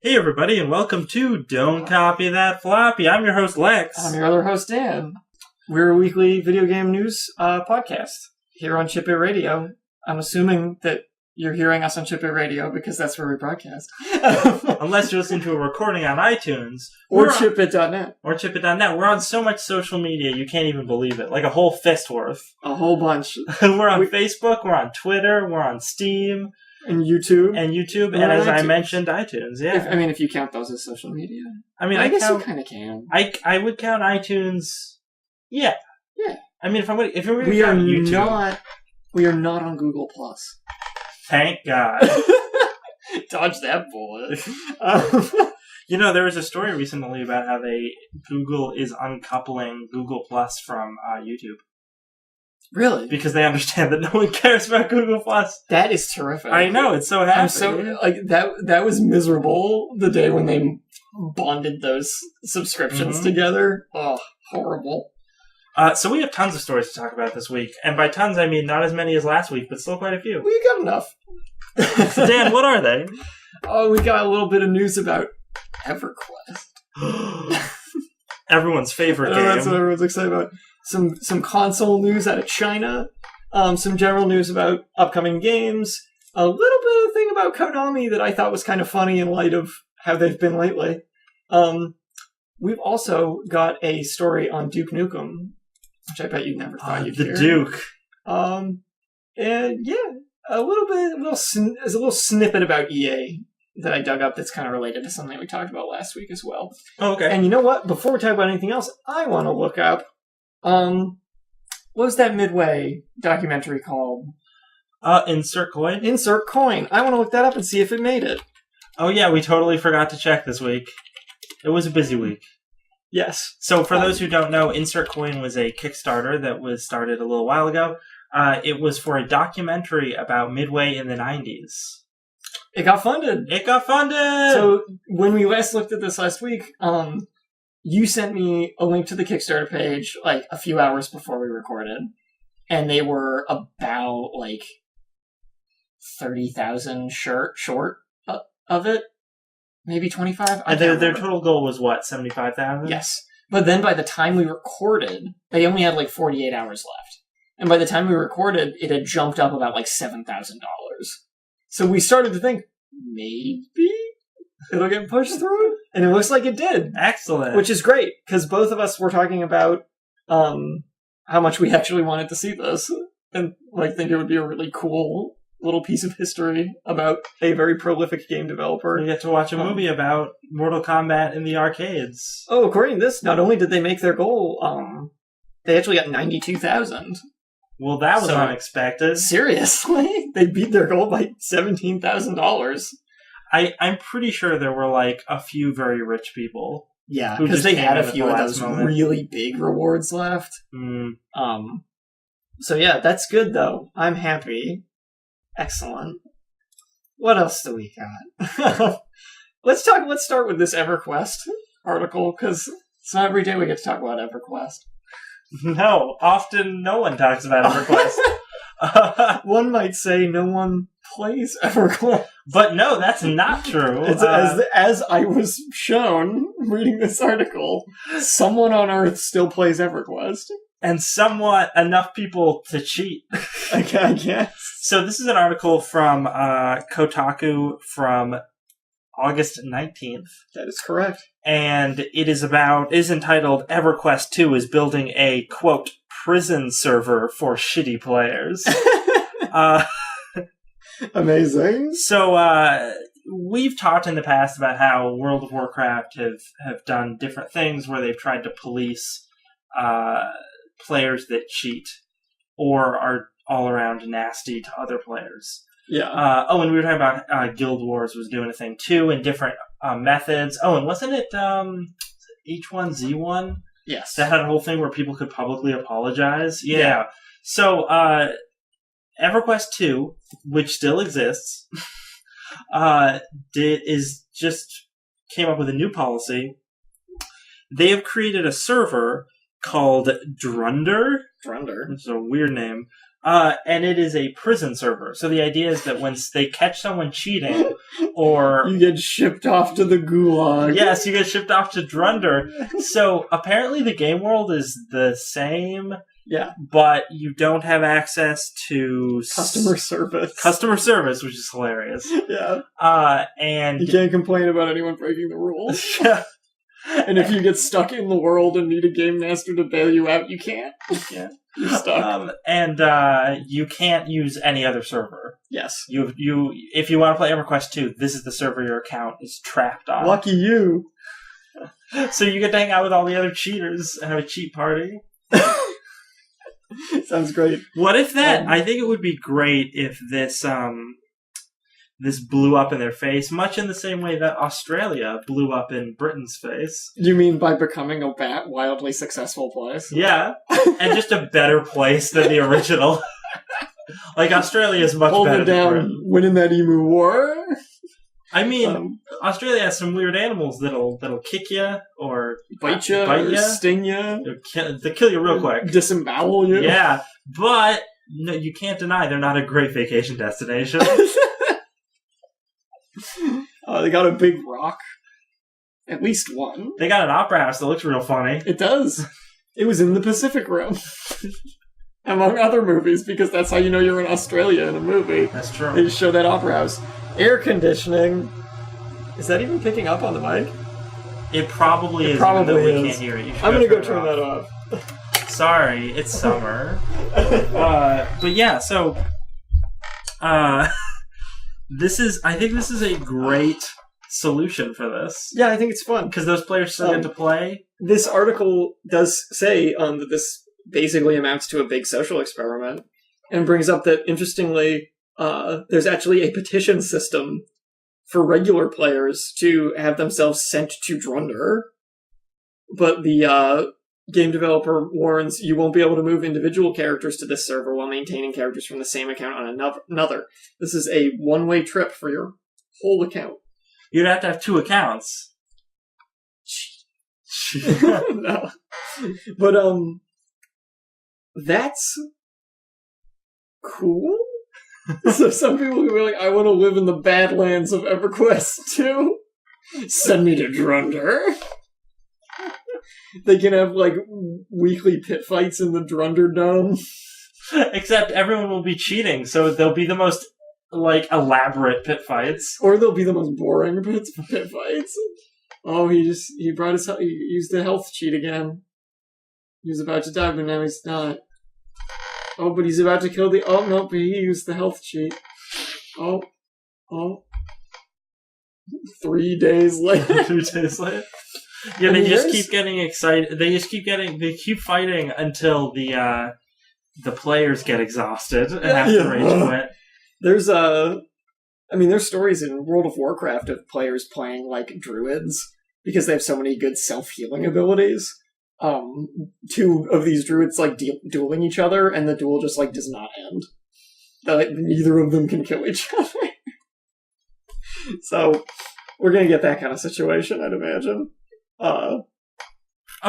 Hey everybody, and welcome to Don't Copy That Floppy. I'm your host, Lex. I'm your other host, Dan. We're a weekly video game news podcast here on Chip It Radio. I'm assuming that you're hearing us on Chip It Radio because that's where we broadcast. Unless you're listening to a recording on iTunes. Or chipit.net. Or chipit.net. We're on so much social media, you can't even believe it. Like a whole fist worth. A whole bunch. We're on Facebook, we're on Twitter, we're on Steam. And YouTube. And as I mentioned, iTunes, yeah. If you count those as social media. I guess you kind of can. I would count iTunes, yeah. Yeah. I mean, if you're going to count YouTube. We are not on Google+. Thank God. Dodge that bullet. There was a story recently about how Google is uncoupling Google Plus from YouTube. Really? Because they understand that no one cares about Google Plus. That is terrific. I know, it's so happy. I'm so that was miserable the day when they bonded those subscriptions together. Oh, horrible. So we have tons of stories to talk about this week. And by tons, I mean not as many as last week, but still quite a few. We got enough. So Dan, what are they? Oh, we got a little bit of news about EverQuest. Everyone's favorite game. That's what everyone's excited about. Some console news out of China. Some general news about upcoming games. A little bit of thing about Konami that I thought was kind of funny in light of how they've been lately. We've also got a story on Duke Nukem, which I bet you never thought you'd hear. The Duke. And yeah, there's a little snippet about EA that I dug up that's kind of related to something we talked about last week as well. Oh, okay. And you know what? Before we talk about anything else, I want to look up, what was that Midway documentary called? Insert Coin? Insert Coin. I want to look that up and see if it made it. Oh yeah, we totally forgot to check this week. It was a busy week. Yes. So for those who don't know, Insert Coin was a Kickstarter that was started a little while ago. It was for a documentary about Midway in the 90s. It got funded! So when we last looked at this last week, you sent me a link to the Kickstarter page like a few hours before we recorded. And they were about like 30,000 short of it. Maybe 25? And their total goal was what, 75,000? Yes. But then by the time we recorded, they only had like 48 hours left. And by the time we recorded, it had jumped up about like $7,000. So we started to think, maybe it'll get pushed through? And it looks like it did. Excellent. Which is great, because both of us were talking about how much we actually wanted to see this. And think it would be a really cool little piece of history about a very prolific game developer. We get to watch a movie about Mortal Kombat in the arcades. Oh, according to this, not only did they make their goal, they actually got 92,000. Well, that was unexpected. Seriously? They beat their goal by $17,000. I'm pretty sure there were like a few very rich people. Yeah, because they had a few of those really big rewards left. So yeah, that's good though. I'm happy. Excellent. What else do we got? Let's start with this Everquest article, because it's not every day we get to talk about Everquest. No, often no one talks about Everquest. One might say no one plays Everquest. But no, that's not true. It's, as I was shown reading this article, someone on Earth still plays Everquest. And somewhat enough people to cheat. I guess. So this is an article from Kotaku from August 19th. That is correct. And it is entitled EverQuest 2 is building a, quote, prison server for shitty players. Amazing. So, we've talked in the past about how World of Warcraft have done different things where they've tried to police players that cheat or are all around nasty to other players. Yeah. And we were talking about Guild Wars was doing a thing too, and different methods. Oh, and wasn't it H1Z1? Yes. That had a whole thing where people could publicly apologize. Yeah. So, EverQuest 2, which still exists, came up with a new policy. They have created a server called Drunder. Drunder. Which is a weird name. And it is a prison server. So the idea is that when they catch someone cheating, or you get shipped off to the gulag. Yes, you get shipped off to Drunder. So apparently the game world is the same. Yeah. But you don't have access to customer service. Customer service, which is hilarious. Yeah. And you can't complain about anyone breaking the rules. Yeah. And if you get stuck in the world and need a game master to bail you out, you can't. Yeah. You're stuck. And you can't use any other server. Yes. If you want to play Everquest 2, this is the server your account is trapped on. Lucky you. So you get to hang out with all the other cheaters and have a cheat party. Sounds great. What if that? I think it would be great if this this blew up in their face, much in the same way that Australia blew up in Britain's face. You mean by becoming a wildly successful place? Yeah, and just a better place than the original. Like, Australia is much better than Britain. Winning that emu war. I mean, Australia has some weird animals that'll kick you or bite you, sting you, they kill you real quick, disembowel you. Yeah, but no, you can't deny they're not a great vacation destination. They got a big rock, at least one. They got an opera house that looks real funny. It does. It was in the Pacific Rim. Among other movies, because that's how you know you're in Australia in a movie. That's true. They just show that opera house. Air conditioning. Is that even picking up on the mic? It probably is. Probably even though is. We can't hear it. I'm going to go turn that off. Sorry, it's summer. But yeah, so I think this is a great solution for this. Yeah, I think it's fun. Because those players still get to play. This article does say that this basically amounts to a big social experiment, and brings up that, interestingly, there's actually a petition system for regular players to have themselves sent to Drunder, but the game developer warns you won't be able to move individual characters to this server while maintaining characters from the same account on another. This is a one-way trip for your whole account. You'd have to have 2 accounts. No. But, that's cool. So some people can be like, I want to live in the Badlands of Everquest too. Send me to Drunder. They can have, like, weekly pit fights in the Drunder Dome. Except everyone will be cheating, so they'll be the most, like, elaborate pit fights. Or they'll be the most boring pit fights. Oh, he used the health cheat again. He was about to die, but now he's not. Oh, but he's about to kill the... Oh, no, but he used the health cheat. Oh. 3 days later. 3 days later. Yeah, they just keep getting excited. They keep fighting until the players get exhausted and have to rage quit. There's stories in World of Warcraft of players playing like druids because they have so many good self-healing abilities. 2 of these druids like dueling each other, and the duel just like does not end. Neither of them can kill each other. So we're gonna get that kind of situation, I'd imagine.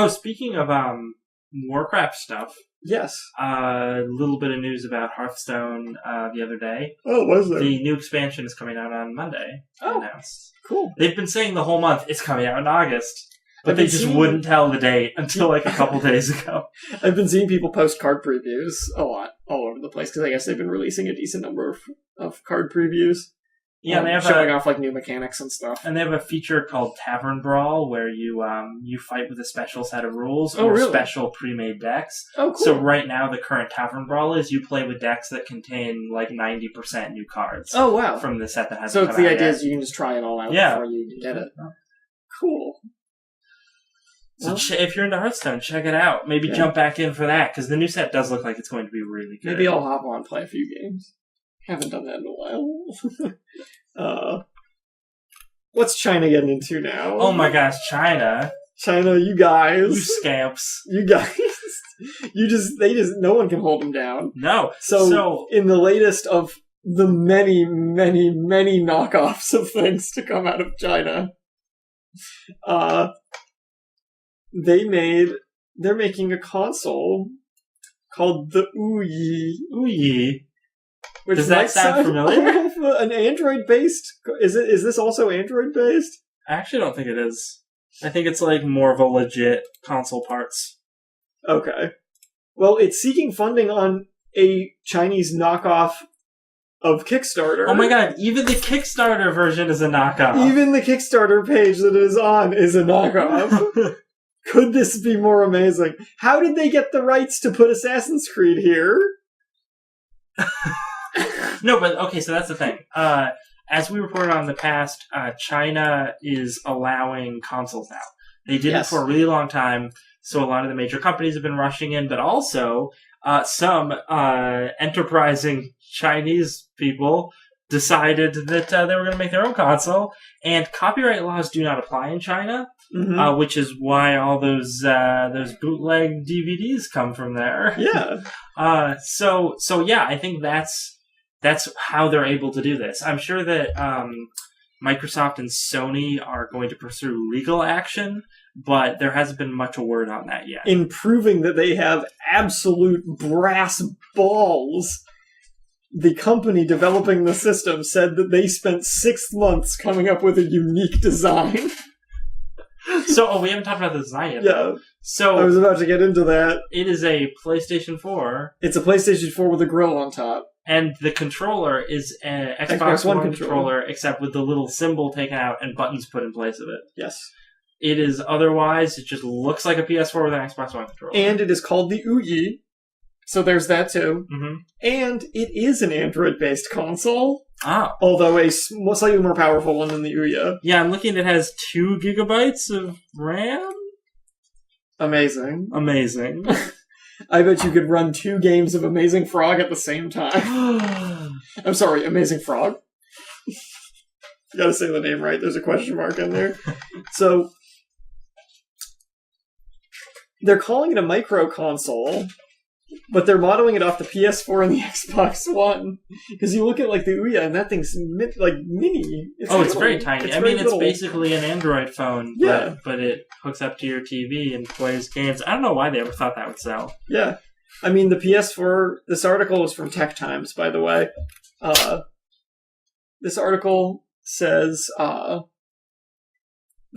Speaking of Warcraft stuff. Yes. A little bit of news about Hearthstone the other day. Oh, was there? The new expansion is coming out on Monday. Announced. Cool. They've been saying the whole month it's coming out in August. But they just wouldn't tell the date until like a couple days ago. I've been seeing people post card previews a lot all over the place because I guess they've been releasing a decent number of card previews. Yeah, they have showing off like new mechanics and stuff. And they have a feature called Tavern Brawl where you fight with a special set of rules special pre-made decks. Oh, cool. So right now the current Tavern Brawl is you play with decks that contain like 90% new cards. Oh, wow. From the set that hasn't come out. So the idea yet. is you can just try it all out before you get it. Cool. So if you're into Hearthstone, check it out. Maybe jump back in for that, because the new set does look like it's going to be really good. Maybe I'll hop on and play a few games. Haven't done that in a while. What's China getting into now? Oh my gosh, China. China, you guys. You scamps. You guys. No one can hold them down. No. So in the latest of the many, many, many knockoffs of things to come out of China, they're making a console called the Ouyi. Ouyi. Which Does that sound familiar? An Android-based... Is this also Android-based? I actually don't think it is. I think it's like more of a legit console parts. Okay. Well, it's seeking funding on a Chinese knockoff of Kickstarter. Oh my god, even the Kickstarter version is a knockoff. Even the Kickstarter page that it is on is a knockoff. Could this be more amazing? How did they get the rights to put Assassin's Creed here? No, but okay, so that's the thing. As we reported on in the past, China is allowing consoles now. They did it for a really long time, so a lot of the major companies have been rushing in, but also some enterprising Chinese people decided that they were going to make their own console, and copyright laws do not apply in China, which is why all those bootleg DVDs come from there. Yeah. So yeah, I think that's how they're able to do this. I'm sure that Microsoft and Sony are going to pursue legal action, but there hasn't been much a word on that yet. In proving that they have absolute brass balls, the company developing the system said that they spent 6 months coming up with a unique design. So, we haven't talked about the design yet. Yeah. So I was about to get into that. It is a PlayStation 4. It's a PlayStation 4 with a grill on top. And the controller is an Xbox One controller, except with the little symbol taken out and buttons put in place of it. Yes. It is otherwise, it just looks like a PS4 with an Xbox One controller. And it is called the Ouyi. So there's that too. Mm-hmm. And it is an Android-based console. Ah. Although a slightly more powerful one than the Ouya. Yeah, I'm looking, it has 2 gigabytes of RAM? Amazing. Amazing. I bet you could run 2 games of Amazing Frog at the same time. I'm sorry, Amazing Frog? You gotta say the name right, there's a question mark in there. So, they're calling it a micro console, but they're modeling it off the PS4 and the Xbox One. Because you look at like the Ouya, and that thing's like mini. It's very tiny. It's basically an Android phone, but it hooks up to your TV and plays games. I don't know why they ever thought that would sell. Yeah. I mean, the PS4, this article was from Tech Times, by the way. This article says the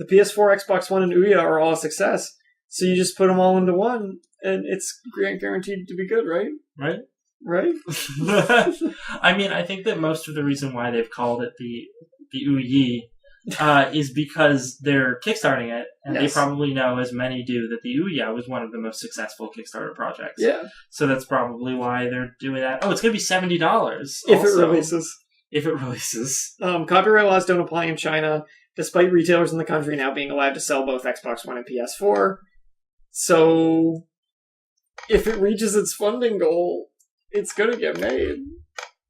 PS4, Xbox One, and Ouya are all a success. So you just put them all into one, and it's guaranteed to be good, right? Right? I mean, I think that most of the reason why they've called it the Ouyi is because they're kickstarting it, and they probably know, as many do, that the Ouya was one of the most successful Kickstarter projects. Yeah. So that's probably why they're doing that. Oh, it's going to be $70 if it releases. If it releases. Copyright laws don't apply in China, despite retailers in the country now being allowed to sell both Xbox One and PS4. So, if it reaches its funding goal, it's going to get made.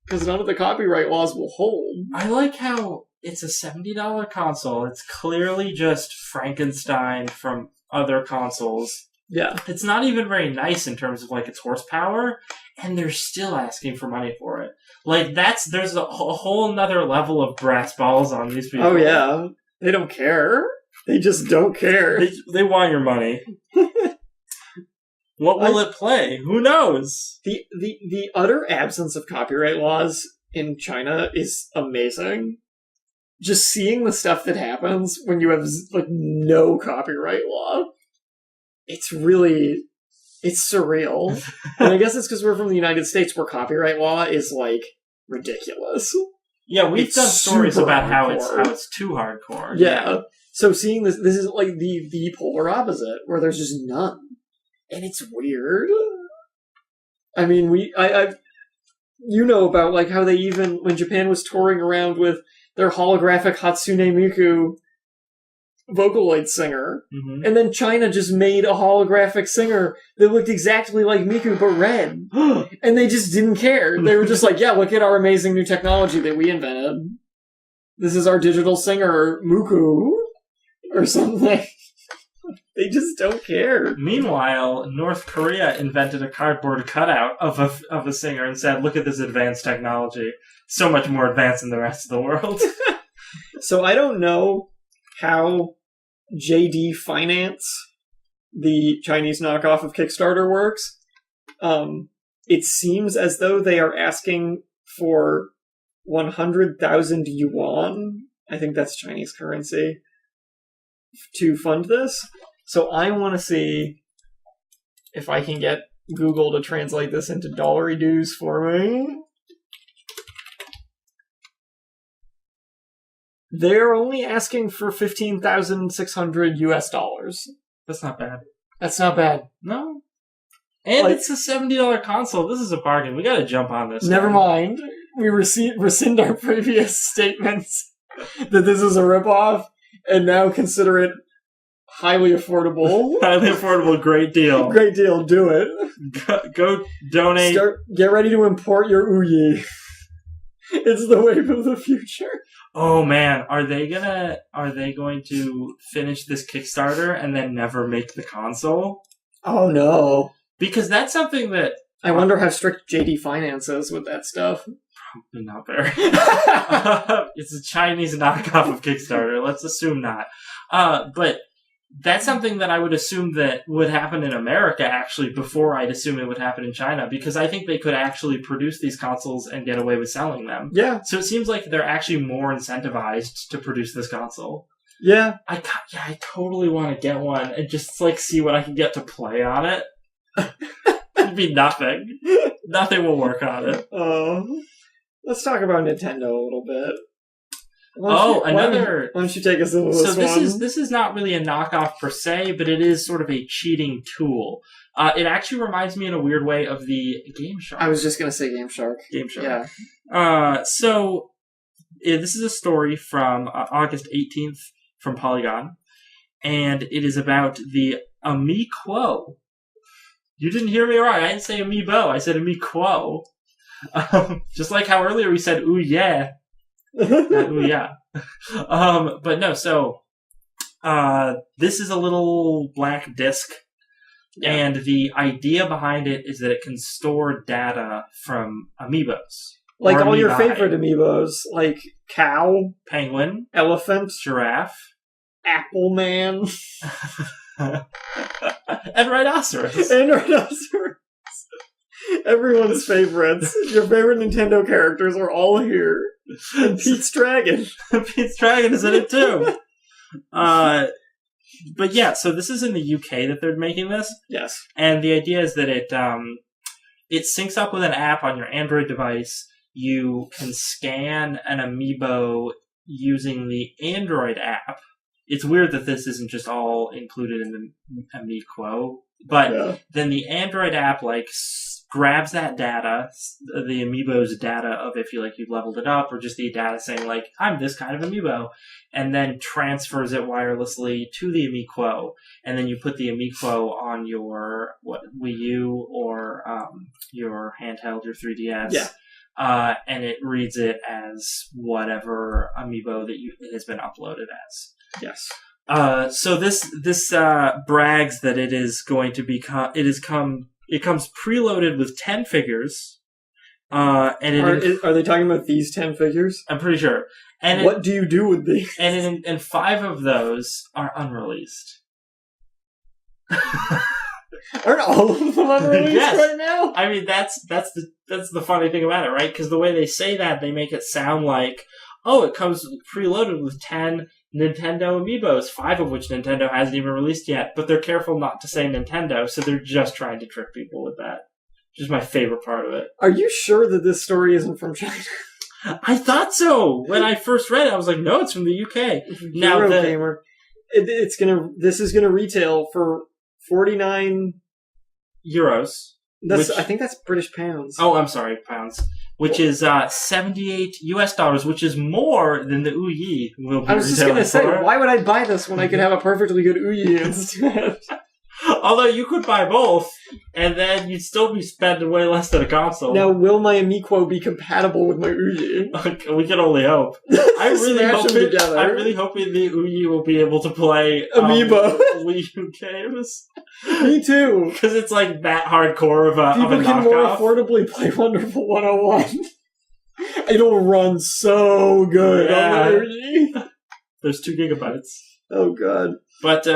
Because none of the copyright laws will hold. I like how it's a $70 console. It's clearly just Frankenstein from other consoles. Yeah. It's not even very nice in terms of like its horsepower, and they're still asking for money for it. Like, there's a whole nother level of brass balls on these people. Oh yeah. They don't care. They just don't care. They want your money. What will it play? Who knows? The utter absence of copyright laws in China is amazing. Just seeing the stuff that happens when you have like no copyright law, it's surreal. And I guess it's because we're from the United States, where copyright law is like ridiculous. Yeah, we've done stories about how it's too hardcore. Yeah. So seeing this is like the polar opposite, where there's just none. And it's weird. I mean, you know about like how they even, when Japan was touring around with their holographic Hatsune Miku Vocaloid singer, and then China just made a holographic singer that looked exactly like Miku but red, and they just didn't care. They were just like, yeah, look at our amazing new technology that we invented. This is our digital singer, Muku, or something. They just don't care. Meanwhile, North Korea invented a cardboard cutout of a singer and said, look at this advanced technology. So much more advanced than the rest of the world. So I don't know how JD Finance, the Chinese knockoff of Kickstarter, works, It seems as though they are asking for 100,000 yuan, I think that's Chinese currency, to fund this. So I want to see if I can get Google to translate this into dollary dues for me. They're only asking for 15,600 US dollars. That's not bad. That's not bad. No. And Like- it's a $70 console. This is a bargain. We gotta jump on this. Never guy. mind. We rescind our previous statements that this is a ripoff, and now consider it highly affordable. Highly affordable, great deal. Great deal, do it. Go donate. Get ready to import your Ouye. It's the wave of the future. Oh man, are they going to finish this Kickstarter and then never make the console? Oh no. Because that's something that I wonder how strict JD Finance is with that stuff. probably not very. It's a Chinese knockoff of Kickstarter. Let's assume not. But that's something that I would assume that would happen in America, actually, before I'd assume it would happen in China, because I think they could actually produce these consoles and get away with selling them. Yeah. So it seems like they're actually more incentivized to produce this console. Yeah. I totally want to get one and just, like, see what I can get to play on it. It'd be nothing. Nothing will work on it. Let's talk about Nintendo a little bit. Why don't you take us into this one? So this is not really a knockoff per se, but it is sort of a cheating tool. It actually reminds me in a weird way of the Game Shark. I was just going to say Game Shark. Game Shark. Yeah. This is a story from August 18th from Polygon, and it is about the Amiquo. You didn't hear me right. I didn't say Amiibo. I said Amiquo. Just like how earlier we said, ooh, yeah. Ooh, yeah. But no, so this is a little black disc, and the idea behind it is that it can store data from amiibos. Like all your favorite amiibos, like cow, penguin, elephant, giraffe, apple man, and rhinoceros. Everyone's favorites. Your favorite Nintendo characters are all here. And Pete's Dragon. Pete's Dragon is in it too. But yeah, so this is in the UK that they're making this. Yes. And the idea is that it syncs up with an app on your Android device. You can scan an amiibo using the Android app. It's weird that this isn't just all included in the Amiibo, but then the Android app grabs that data, the amiibo's data of if you've leveled it up, or just the data saying I'm this kind of amiibo, and then transfers it wirelessly to the Amiibo, and then you put the Amiibo on your Wii U or your handheld, your 3DS. Yeah. And it reads it as whatever amiibo that it has been uploaded as. Yes. So this brags that it is going to become. It comes preloaded with 10 figures. Are they talking about these 10 figures? I'm pretty sure. And what do you do with these? And 5 of those are unreleased. Aren't all of them unreleased right now? I mean, that's the funny thing about it, right? Because the way they say that, they make it sound like, oh, it comes preloaded with 10 Nintendo amiibos, 5 of which Nintendo hasn't even released yet, but they're careful not to say Nintendo, so they're just trying to trick people with that. Which is my favorite part of it. Are you sure that this story isn't from China? I thought so! When I first read it, I was like, no, it's from the UK. Now Gamer. This is gonna retail for 49 euros. I think that's British pounds. Oh, I'm sorry, pounds. Which is $78 US, which is more than the Ouye will be. I was just going to say, why would I buy this when I could have a perfectly good Ouye instead? Although you could buy both, and then you'd still be spending way less than a console. Now, will my Amiibo be compatible with my Ouye? We can only hope. I'm really hoping the Ouye will be able to play Amiibo Wii U games. Me too. Because it's that hardcore of a knockoff. People can more affordably play Wonderful 101. It'll run so good on my Ouye. There's 2 gigabytes. Oh god. But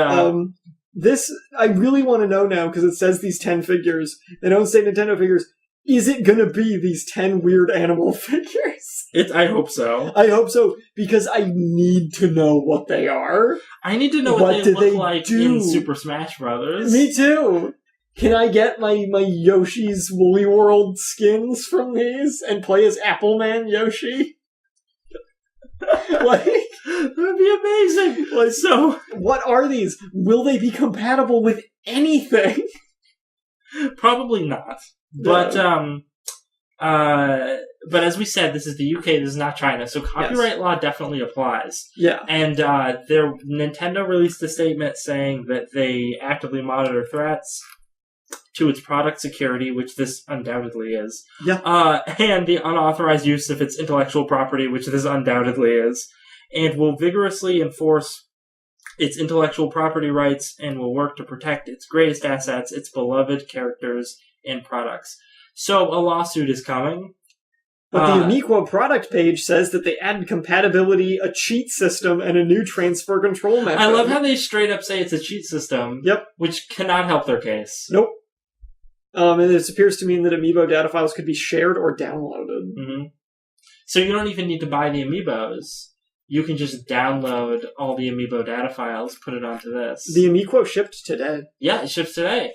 this, I really want to know now, because it says these 10 figures. They don't say Nintendo figures. Is it going to be these 10 weird animal figures? I hope so. I hope so, because I need to know what they are. I need to know what they look like in Super Smash Brothers. Me too. Can I get my Yoshi's Woolly World skins from these and play as Appleman Yoshi? Like, that would be amazing. Like, so, what are these? Will they be compatible with anything? Probably not. But but as we said, this is the UK, this is not China, so copyright law definitely applies. Yeah. And Nintendo released a statement saying that they actively monitor threats to its product security, which this undoubtedly is. Yeah. And the unauthorized use of its intellectual property, which this undoubtedly is, and will vigorously enforce its intellectual property rights and will work to protect its greatest assets, its beloved characters and products. So a lawsuit is coming. But the Amiibo product page says that they added compatibility, a cheat system, and a new transfer control method. I love how they straight up say it's a cheat system. Yep. Which cannot help their case. Nope. And it appears to mean that Amiibo data files could be shared or downloaded. Mm-hmm. So you don't even need to buy the Amiibos. You can just download all the Amiibo data files, put it onto this. The Amiibo shipped today. Yeah, it ships today.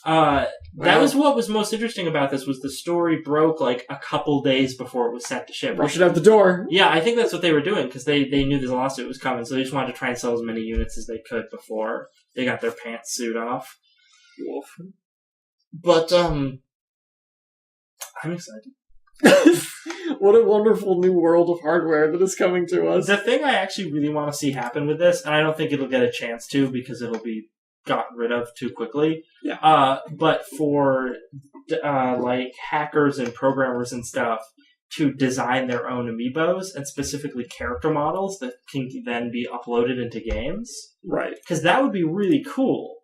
That was what was most interesting about this, was the story broke like a couple days before it was set to ship. Rush it out the door. Yeah, I think that's what they were doing, because they knew this lawsuit was coming, so they just wanted to try and sell as many units as they could before they got their pantsuit off. Wolf. But, I'm excited. What a wonderful new world of hardware that is coming to us. The thing I actually really want to see happen with this, and I don't think it'll get a chance to because it'll be got rid of too quickly. Yeah. But for like hackers and programmers and stuff to design their own amiibos and specifically character models that can then be uploaded into games. Right. Because that would be really cool.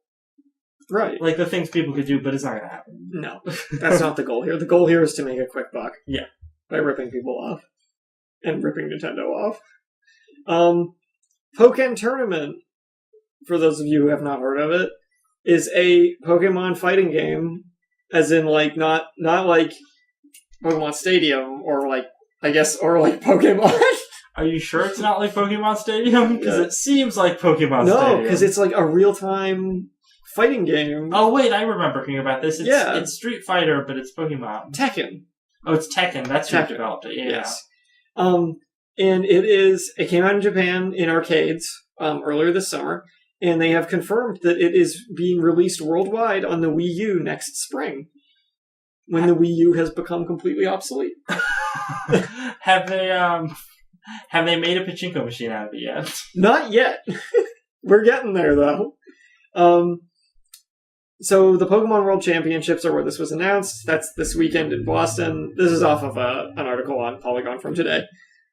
Right. Like the things people could do, but it's not going to happen. No. That's not the goal here. The goal here is to make a quick buck. Yeah. By ripping people off. And ripping Nintendo off. Pokken Tournament, for those of you who have not heard of it, is a Pokemon fighting game, as in, like, not like Pokemon Stadium, or like, I guess, or like Pokemon. Are you sure it's not like Pokemon Stadium? Because it seems like Pokemon Stadium. No, because it's like a real-time fighting game. Oh, wait, I remember hearing about this. It's Street Fighter, but it's Pokemon. Tekken. Oh, it's Tekken. That's who developed it, yeah. Yes. And it came out in Japan in arcades earlier this summer, and they have confirmed that it is being released worldwide on the Wii U next spring, when the Wii U has become completely obsolete. Have they made a pachinko machine out of it yet? Not yet. We're getting there, though. So the Pokemon World Championships are where this was announced. That's this weekend in Boston. This is off of an article on Polygon from today.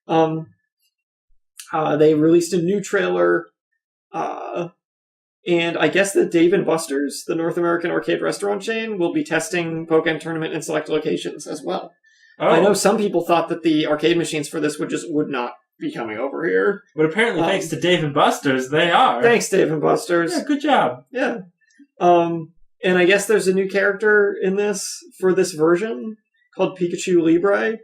They released a new trailer, and I guess that Dave & Buster's, the North American arcade restaurant chain, will be testing Pokken Tournament in select locations as well. Oh. I know some people thought that the arcade machines for this would not be coming over here. But apparently, thanks to Dave & Buster's, they are. Thanks, Dave & Buster's. Yeah, good job. Yeah. And I guess there's a new character in this, for this version, called Pikachu Libre,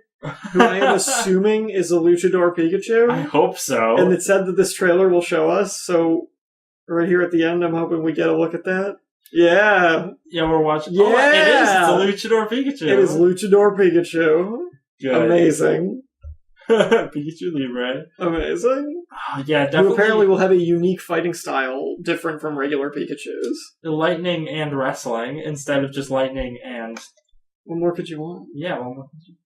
who I am assuming is a Luchador Pikachu. I hope so. And it said that this trailer will show us, so right here at the end, I'm hoping we get a look at that. Yeah. Yeah, we're watching. Yeah. Oh, it is. It's a Luchador Pikachu. It is Luchador Pikachu. Good. Amazing. Pikachu Libre. Amazing. Oh, yeah, definitely. Who apparently will have a unique fighting style different from regular Pikachus. Lightning and wrestling instead of just lightning and... What more could you want? Yeah, one more could you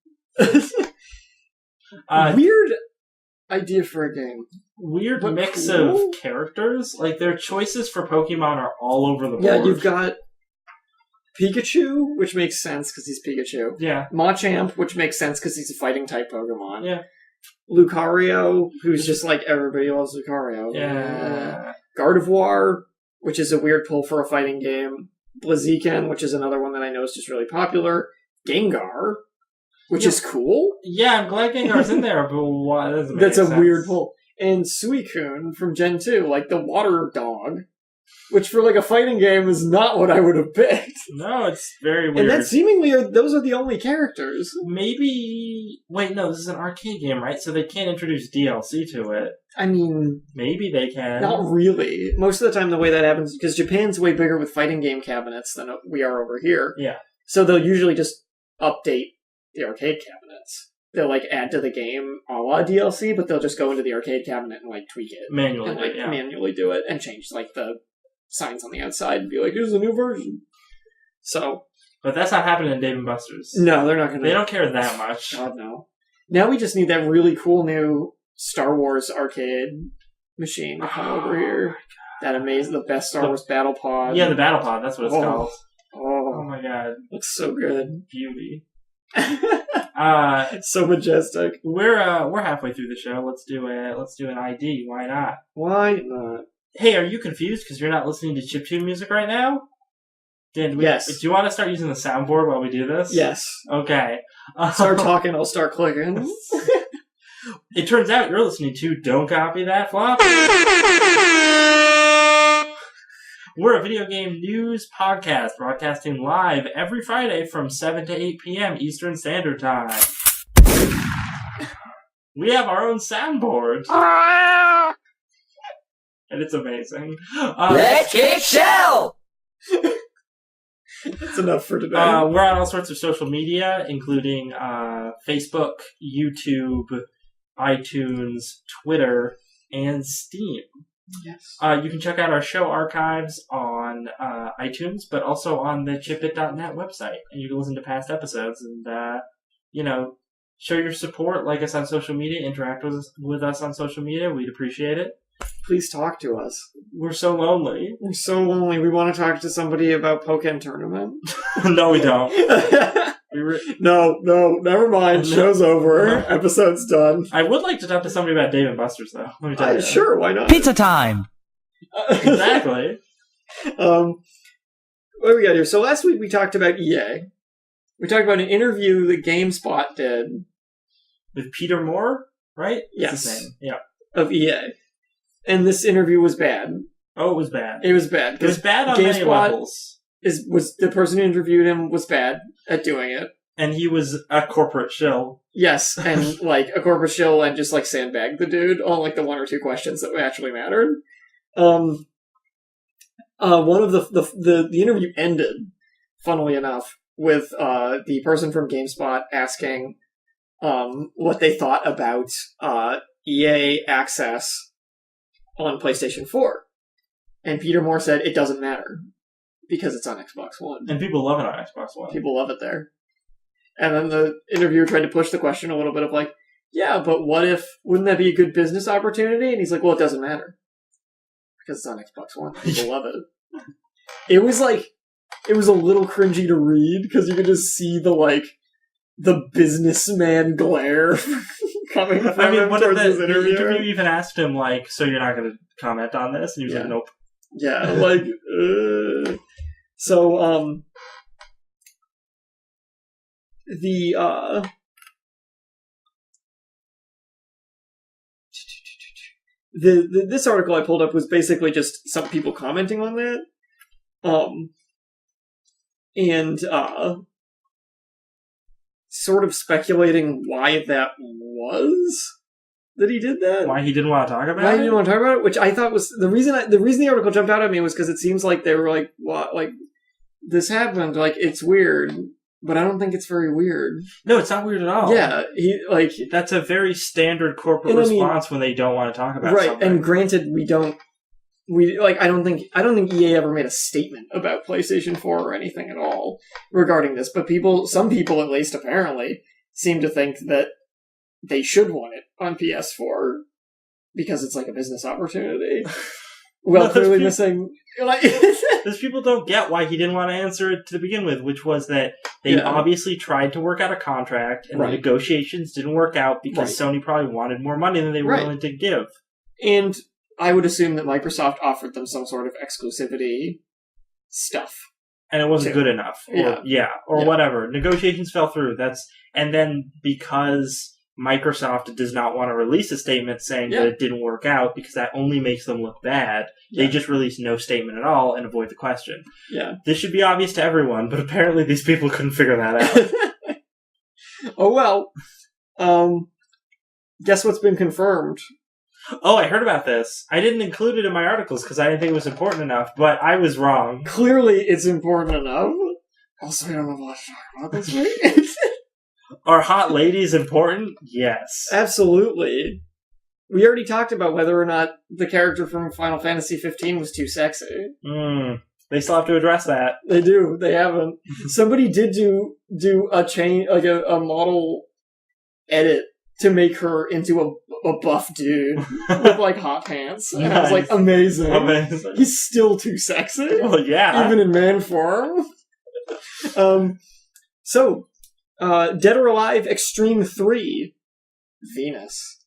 weird idea for a game. Weird mix of characters. Like, their choices for Pokemon are all over the board. Yeah, you've got Pikachu, which makes sense because he's Pikachu. Yeah. Machamp, which makes sense because he's a fighting type Pokemon. Yeah. Lucario, who's just like everybody loves Lucario. Yeah. Gardevoir, which is a weird pull for a fighting game. Blaziken, which is another one that I know is just really popular. Gengar, which is cool. Yeah, I'm glad Gengar's in there, but why doesn't make That's a sense. Weird pull. And Suicune from Gen 2, like the water dog. which for like a fighting game is not what I would have picked. No, it's very weird. And that seemingly those are the only characters. Maybe... Wait, no, this is an arcade game, right? So they can't introduce DLC to it. I mean... Maybe they can. Not really. Most of the time the way that happens, because Japan's way bigger with fighting game cabinets than we are over here. Yeah. So they'll usually just update the arcade cabinets. They'll like add to the game a la DLC, but they'll just go into the arcade cabinet and like tweak it. Manually, and like yeah. manually do it and change like the signs on the outside and be like, here's a new version. So... But that's not happening in Dave & Buster's. No, they're not going to... They don't care that much. God, no. Now we just need that really cool new Star Wars arcade machine to come over here. That amazing, the best Star Wars battle pod. Yeah, the battle pod, that's what it's called. Oh my god. Looks so good. Beauty. It's so majestic. We're halfway through the show. Let's do an ID. Why not? Why not? Hey, are you confused because you're not listening to chiptune music right now? Yes. Do you want to start using the soundboard while we do this? Yes. Okay. Start talking, I'll start clicking. It turns out you're listening to Don't Copy That Floppy. We're a video game news podcast broadcasting live every Friday from 7 to 8 p.m. Eastern Standard Time. We have our own soundboard. And it's amazing. Let's kick shell! That's enough for today. We're on all sorts of social media, including Facebook, YouTube, iTunes, Twitter, and Steam. Yes. You can check out our show archives on iTunes, but also on the chipit.net website. And you can listen to past episodes and, show your support, like us on social media, interact with us on social media. We'd appreciate it. Please talk to us. We're so lonely. We're so lonely. We want to talk to somebody about Pokken Tournament. No, we don't. No, never mind. Show's over. Episode's done. I would like to talk to somebody about Dave & Buster's, though. Let me tell you. Sure, why not? Pizza time! Exactly. What do we got here? So last week we talked about EA. We talked about an interview that GameSpot did. With Peter Moore, right? Yes. That's his name. Yeah. Of EA. And this interview was bad. Oh, it was bad. It was bad. It was bad on many levels. Was the person who interviewed him was bad at doing it. And he was a corporate shill. Yes, and like a corporate shill and just like sandbagged the dude on like the one or two questions that actually mattered. One of the interview ended, funnily enough, with the person from GameSpot asking what they thought about EA Access on PlayStation 4. And Peter Moore said it doesn't matter because it's on Xbox One. And people love it on Xbox One. People love it there. And then the interviewer tried to push the question a little bit of like, yeah, but wouldn't that be a good business opportunity? And he's like, well, it doesn't matter. Because it's on Xbox One. People love it. It was a little cringy to read because you could just see the businessman glare coming from him towards his interviewer. The interview even asked him, like, so you're not going to comment on this? And he was like, nope. Yeah, like, So, this article I pulled up was basically just some people commenting on that. And sort of speculating why that was that he did that. Why he didn't want to talk about it? Why he didn't want to talk about it, which I thought was the reason the article jumped out at me was because it seems like they were like, what, like, this happened, like, it's weird, but I don't think it's very weird. No, it's not weird at all. Yeah, that's a very standard corporate response when they don't want to talk about something. And granted, I don't think EA ever made a statement about PlayStation 4 or anything at all regarding this, but some people at least apparently seem to think that they should want it on PS4 because it's like a business opportunity. Well, clearly missing. Those people don't get why he didn't want to answer it to begin with, which was that they obviously tried to work out a contract and the negotiations didn't work out because Sony probably wanted more money than they were willing to give. And I would assume that Microsoft offered them some sort of exclusivity stuff. And it wasn't good enough. Or whatever. Negotiations fell through. And then because Microsoft does not want to release a statement saying that it didn't work out because that only makes them look bad. They just release no statement at all and avoid the question. Yeah. This should be obvious to everyone, but apparently these people couldn't figure that out. Oh, well. Guess what's been confirmed? Oh, I heard about this. I didn't include it in my articles because I didn't think it was important enough, but I was wrong. Clearly, it's important enough. Also, I don't know what to talk about this week. Are hot ladies important? Yes. Absolutely. We already talked about whether or not the character from Final Fantasy 15 was too sexy. They still have to address that. They do. They haven't. Somebody did do a change, like a model edit to make her into a buff dude with like hot pants. And I was like, amazing. He's still too sexy. Well, yeah. Even in man form. So, Dead or Alive Extreme 3 Venus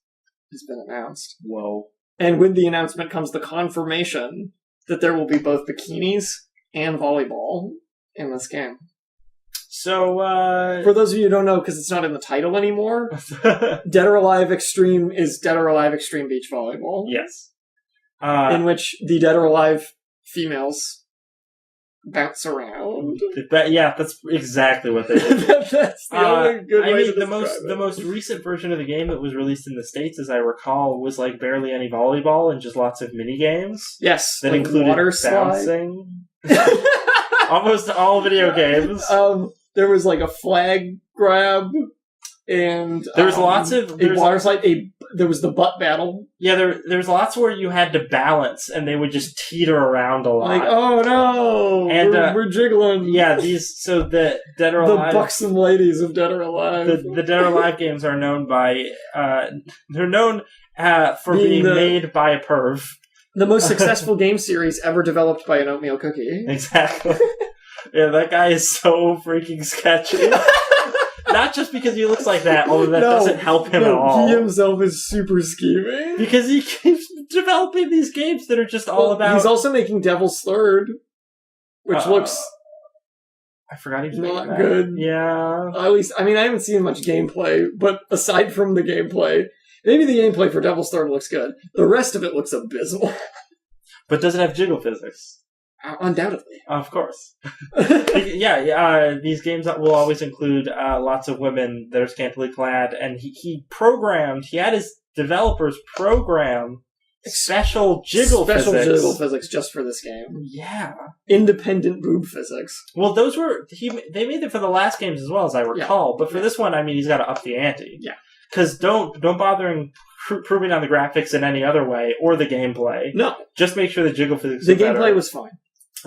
has been announced. Whoa. And with the announcement comes the confirmation that there will be both bikinis and volleyball in this game. So, for those of you who don't know, because it's not in the title anymore, Dead or Alive Extreme is Dead or Alive Extreme Beach Volleyball. Yes. In which the Dead or Alive females bounce around. Yeah, that's exactly what they did. That's the only good way to describe it. The most recent version of the game that was released in the States, as I recall, was like barely any volleyball and just lots of mini games. Yes, that like included water bouncing. Almost all video games. There was like a flag grab, and there was lots of a water slide. There was the butt battle. Yeah, there's lots where you had to balance, and they would just teeter around a lot. Like, oh no, and we're jiggling. Yeah, the Dead or Alive, the buxom ladies of Dead or Alive. The Dead or Alive games are known by they're known for being made by a perv. The most successful game series ever developed by an oatmeal cookie. Exactly. Yeah, that guy is so freaking sketchy. Not just because he looks like that, although that doesn't help him at all. He himself is super scheming. Because he keeps developing these games that are just all about... He's also making Devil's Third, which looks... I forgot he was not that. good. Yeah. At least, I mean, I haven't seen much gameplay, but aside from the gameplay, maybe the gameplay for Devil's Third looks good. The rest of it looks abysmal. But does it have jiggle physics? Undoubtedly. Of course. These games will always include lots of women that are scantily clad, and he had his developers program special jiggle physics just for this game. Yeah. Independent boob physics. Well, those were... They made them for the last games as well, as I recall, but for this one, I mean, he's got to up the ante. Yeah. Because don't bother proving on the graphics in any other way, or the gameplay. No. Just make sure the jiggle physics The are gameplay better. was fine.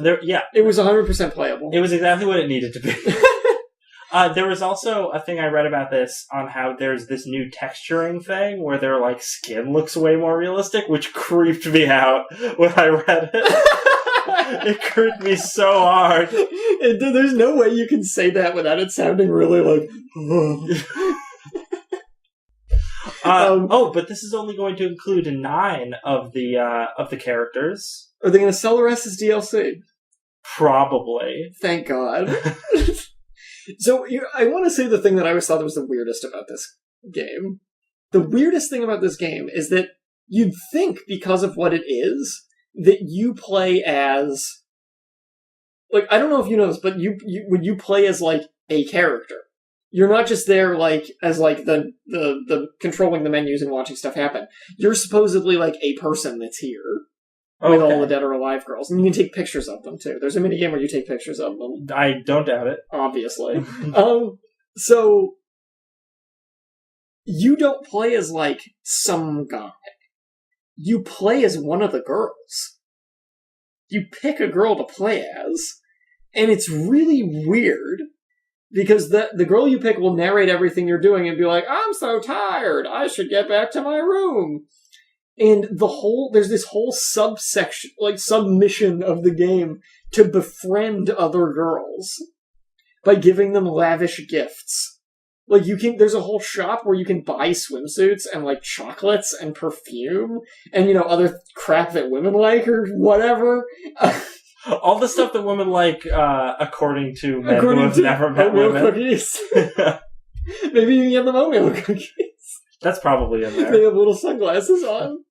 It was 100% playable. It was exactly what it needed to be. There was also a thing I read about this on how there's this new texturing thing where their like skin looks way more realistic, which creeped me out when I read it. It creeped me so hard. There's no way you can say that without it sounding really like... but this is only going to include 9 of the characters. Are they going to sell the rest as DLC? Probably. Thank God. So, I want to say the thing that I always thought was the weirdest about this game. The weirdest thing about this game is that you'd think, because of what it is, that you play as... Like, I don't know if you know this, but when you play as, like, a character. You're not just there, like, as, like, the controlling the menus and watching stuff happen. You're supposedly, like, a person that's here. With all the Dead or Alive girls. And you can take pictures of them, too. There's a minigame where you take pictures of them. I don't doubt it. Obviously. So, you don't play as, like, some guy. You play as one of the girls. You pick a girl to play as. And it's really weird. Because the girl you pick will narrate everything you're doing and be like, I'm so tired, I should get back to my room. And there's this whole subsection, like submission of the game to befriend other girls by giving them lavish gifts. Like there's a whole shop where you can buy swimsuits and like chocolates and perfume and, other crap that women like or whatever. All the stuff that women like, according to men who have never met women. Cookies. Maybe you can get them oatmeal cookies. That's probably in They there. have little sunglasses on.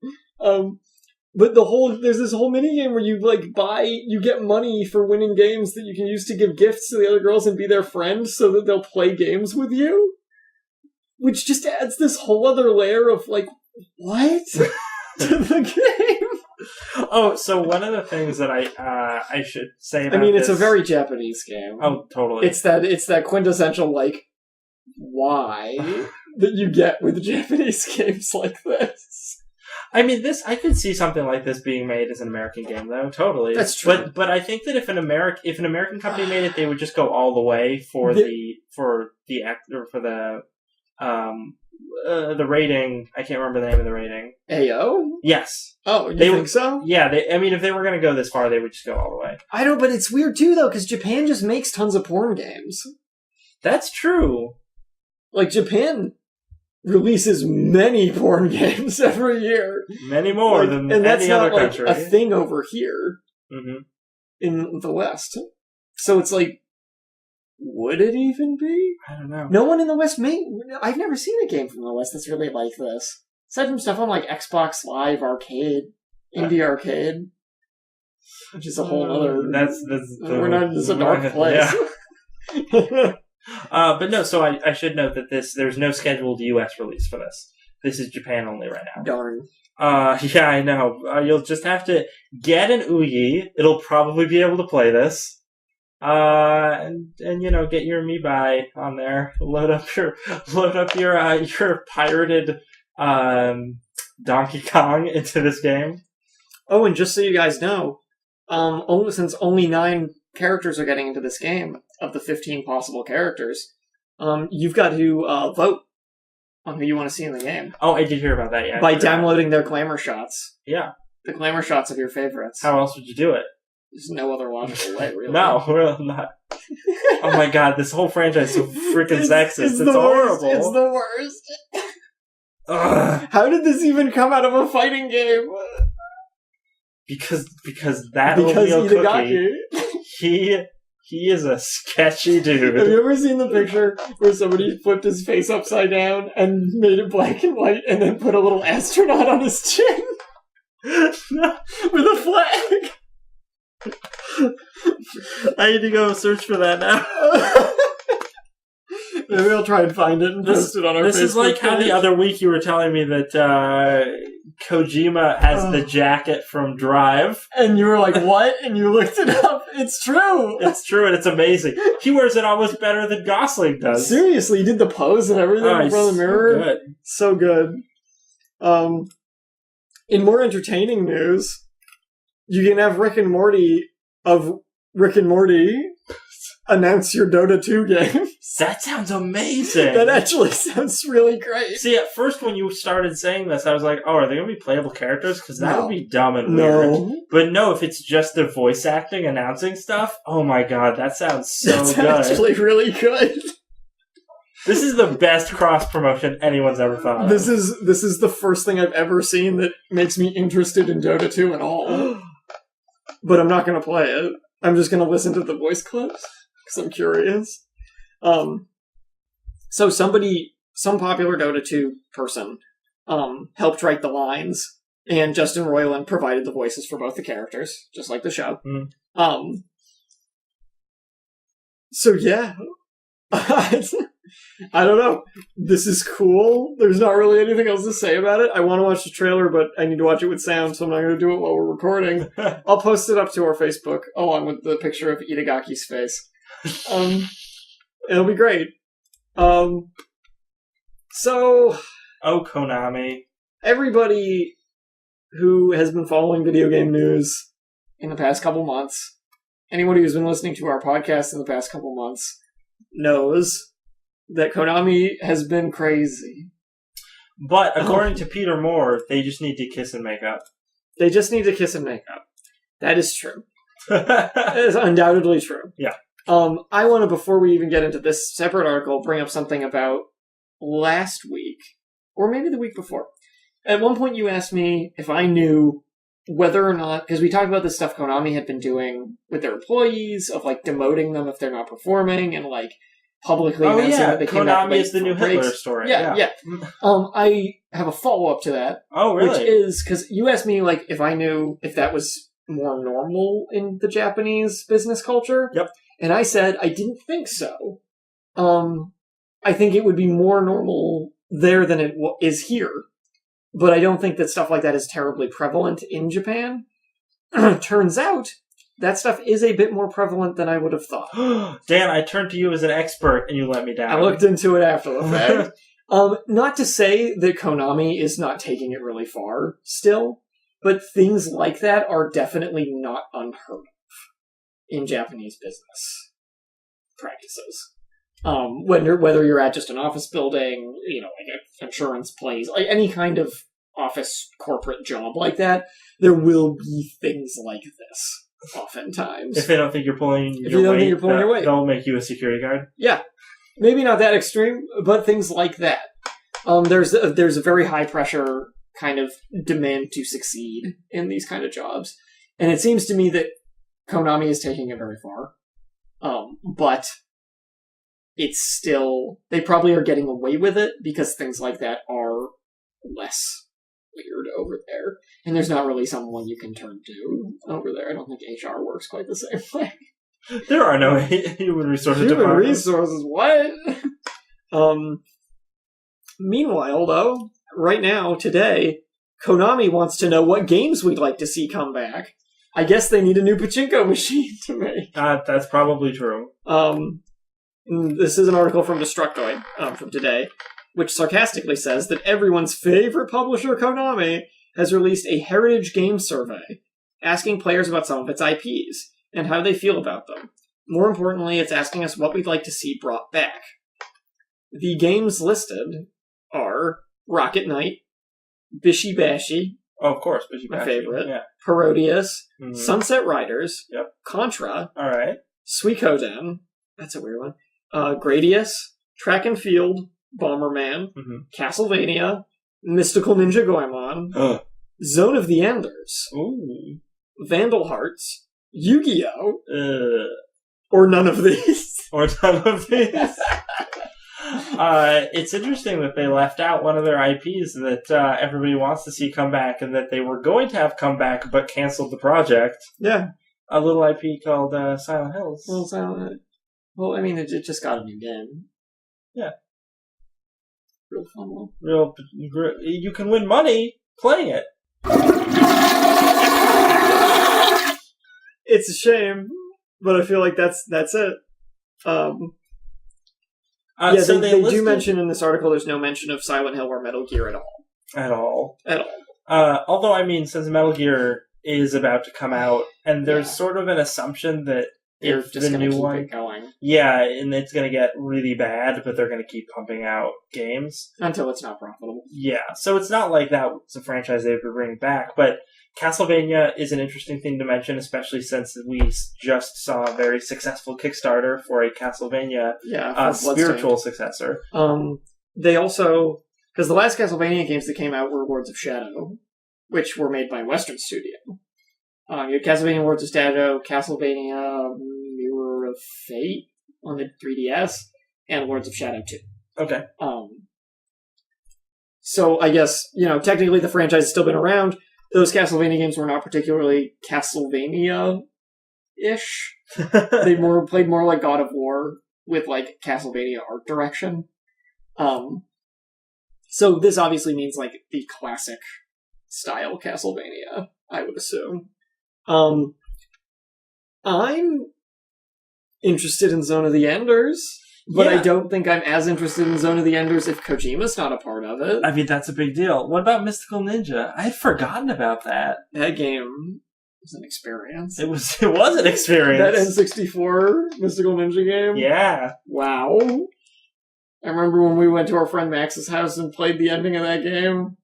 But there's this whole mini game where you you get money for winning games that you can use to give gifts to the other girls and be their friend so that they'll play games with you. Which just adds this whole other layer of what? To the game. Oh, so one of the things that I should say about it's a this- very Japanese game. Oh, totally. It's that quintessential, why that you get with Japanese games like this. I mean, I could see something like this being made as an American game, though. Totally, That's true. But I think that if an American company made it, they would just go all the way for the rating. I can't remember the name of the rating. AO? Yes. Oh, you think so? Yeah. If they were going to go this far, they would just go all the way. I know, but it's weird too, though, because Japan just makes tons of porn games. That's true. Japan releases many porn games every year. Many more than and that's any other not, country. a thing over here in the West. So it's would it even be? I don't know. No one in the West I've never seen a game from the West that's really like this. Aside from stuff on Xbox Live Arcade, Indie Arcade, which is a whole other. We're not. This is a dark place. Yeah. But no. So I should note that there's no scheduled U.S. release for this. This is Japan only right now. Darn. Yeah, I know. You'll just have to get an Ouyi. It'll probably be able to play this. And get your Amiibo on there. Load up your pirated Donkey Kong into this game. Oh, and just so you guys know, since only 9 characters are getting into this game of the 15 possible characters, you've got to vote on who you want to see in the game. Oh, I did hear about that. Yeah, by downloading their glamour shots. Yeah, the glamour shots of your favorites. How else would you do it? There's no other logical way, really. No, really not. Oh my god, this whole franchise is so freaking sexist. It's horrible. It's the worst. Ugh. How did this even come out of a fighting game? Because Oreo Itagaki. Cookie, he is a sketchy dude. Have you ever seen the picture where somebody flipped his face upside down and made it black and white and then put a little astronaut on his chin? With a flag? I need to go search for that now. Maybe I'll try and find it and post it on our Facebook This is like how page. the other week you were telling me that Kojima has the jacket from Drive. And you were like, what? And you looked it up. It's true. It's true, and it's amazing. He wears it almost better than Gosling does. Seriously, he did the pose and everything in front of the mirror. So good. In more entertaining news, you can have Rick and Morty of Rick and Morty announce your Dota 2 game. That sounds amazing. That actually sounds really great. See, at first when you started saying this, I was like, oh, are they going to be playable characters? Because that would be dumb and weird. But no, if it's just the voice acting, announcing stuff, oh my god, that sounds so That's good. That's actually really good. This is the best cross-promotion anyone's ever thought of. This is the first thing I've ever seen that makes me interested in Dota 2 at all. But I'm not going to play it. I'm just going to listen to the voice clips, because I'm curious. So some popular Dota 2 person, helped write the lines, and Justin Roiland provided the voices for both the characters, just like the show. So yeah. I don't know. This is cool. There's not really anything else to say about it. I want to watch the trailer, but I need to watch it with sound, so I'm not going to do it while we're recording. I'll post it up to our Facebook, along with the picture of Itagaki's face. It'll be great. So... Oh, Konami. Everybody who has been following video game news in the past couple months, anybody who's been listening to our podcast in the past couple months, knows that Konami has been crazy. But according to Peter Moore, they just need to kiss and make up. They just need to kiss and make up. That is true. That is undoubtedly true. Yeah. I want to, before we even get into this separate article, bring up something about last week, or maybe the week before. At one point you asked me if I knew whether or not, because we talked about the stuff Konami had been doing with their employees, of demoting them if they're not performing, and publicly announcing that they came back Konami is the new Hitler story. Yeah. I have a follow-up to that. Oh, really? Which is, because you asked me, like, if I knew if that was more normal in the Japanese business culture. Yep. And I said I didn't think so. I think it would be more normal there than it is here. But I don't think that stuff like that is terribly prevalent in Japan. Turns out, that stuff is a bit more prevalent than I would have thought. Dan, I turned to you as an expert and you let me down. I looked into it after the fact. Not to say that Konami is not taking it really far still, but things like that are definitely not unheard of in Japanese business practices. Whether you're at just an office building, like an insurance place, like any kind of office corporate job like that, there will be things like this oftentimes. If they don't think you're pulling your weight, they'll make you a security guard. Yeah. Maybe not that extreme, but things like that. There's a very high pressure kind of demand to succeed in these kind of jobs. And it seems to me that Konami is taking it very far. But it's still, they probably are getting away with it because things like that are less weird over there. And there's not really someone you can turn to over there. I don't think HR works quite the same way. There are no human resources departments. Human resources, what? Meanwhile, though, right now, today, Konami wants to know what games we'd like to see come back. I guess they need a new pachinko machine to make. That's probably true. This is an article from Destructoid from today, which sarcastically says that everyone's favorite publisher, Konami, has released a heritage game survey asking players about some of its IPs and how they feel about them. More importantly, it's asking us what we'd like to see brought back. The games listed are Rocket Knight, Bishi Bashi, oh, of course, Bishi my Bashi, favorite, yeah. Parodius, Sunset Riders, yep. Contra, all right, Suikoden, that's a weird one, Gradius, Track and Field, Bomberman, Castlevania, Mystical Ninja Goemon, Zone of the Enders, ooh. Vandal Hearts, Yu-Gi-Oh! Or none of these. Or none of these. It's interesting that they left out one of their IPs that everybody wants to see come back and that they were going to have come back but canceled the project. Yeah. A little IP called Silent Hills. Well, I mean, it just got a new game. Yeah. Real fun one. You can win money playing it. It's a shame, but I feel like that's it. So they do mention in this article there's no mention of Silent Hill or Metal Gear at all. Although, I mean, since Metal Gear is about to come out, and there's sort of an assumption that they're if just the new one, keep it going. Yeah, and it's going to get really bad, but they're going to keep pumping out games until it's not profitable. Yeah, so it's not like that's a franchise they would bring back, but Castlevania is an interesting thing to mention, especially since we just saw a very successful Kickstarter for a Castlevania spiritual successor. They also, because the last Castlevania games that came out were Lords of Shadow, which were made by Western Studio. You had Castlevania Lords of Shadow, Castlevania Mirror of Fate on the 3DS, and Lords of Shadow 2. Okay. So I guess, technically the franchise has still been around. Those Castlevania games were not particularly Castlevania-ish. They played more like God of War with like Castlevania art direction. So this obviously means like the classic style Castlevania, I would assume. I'm interested in Zone of the Enders, but I don't think I'm as interested in Zone of the Enders if Kojima's not a part of it. I mean, that's a big deal. What about Mystical Ninja? I had forgotten about that. That game was an experience. It was an experience. That N64 Mystical Ninja game? Yeah. Wow. I remember when we went to our friend Max's house and played the ending of that game.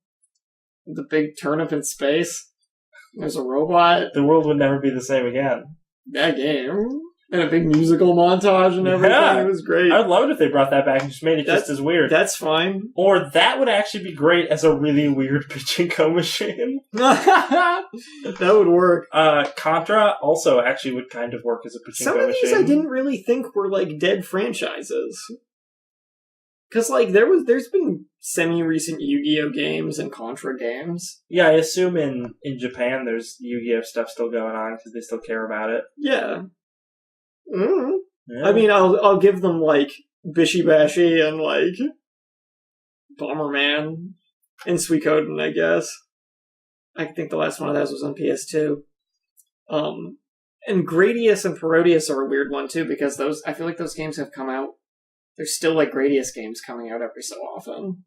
The big turnip in space. There's a robot. The world would never be the same again. That game. And a big musical montage and everything. Yeah. It was great. I'd love it if they brought that back and just made it just as weird. That's fine. Or that would actually be great as a really weird pachinko machine. That would work. Contra also actually would kind of work as a pachinko machine. Some of these I didn't really think were, like, dead franchises. Because, like, there's been semi-recent Yu-Gi-Oh! Games and Contra games. Yeah, I assume in Japan there's Yu-Gi-Oh! Stuff still going on because they still care about it. Yeah. Mm. Yeah. I mean, I'll give them, like, Bishi Bashi and, like, Bomberman and Suikoden, I guess. I think the last one of those was on PS2. And Gradius and Parodius are a weird one, too, because I feel like those games have come out. There's still, like, Gradius games coming out every so often.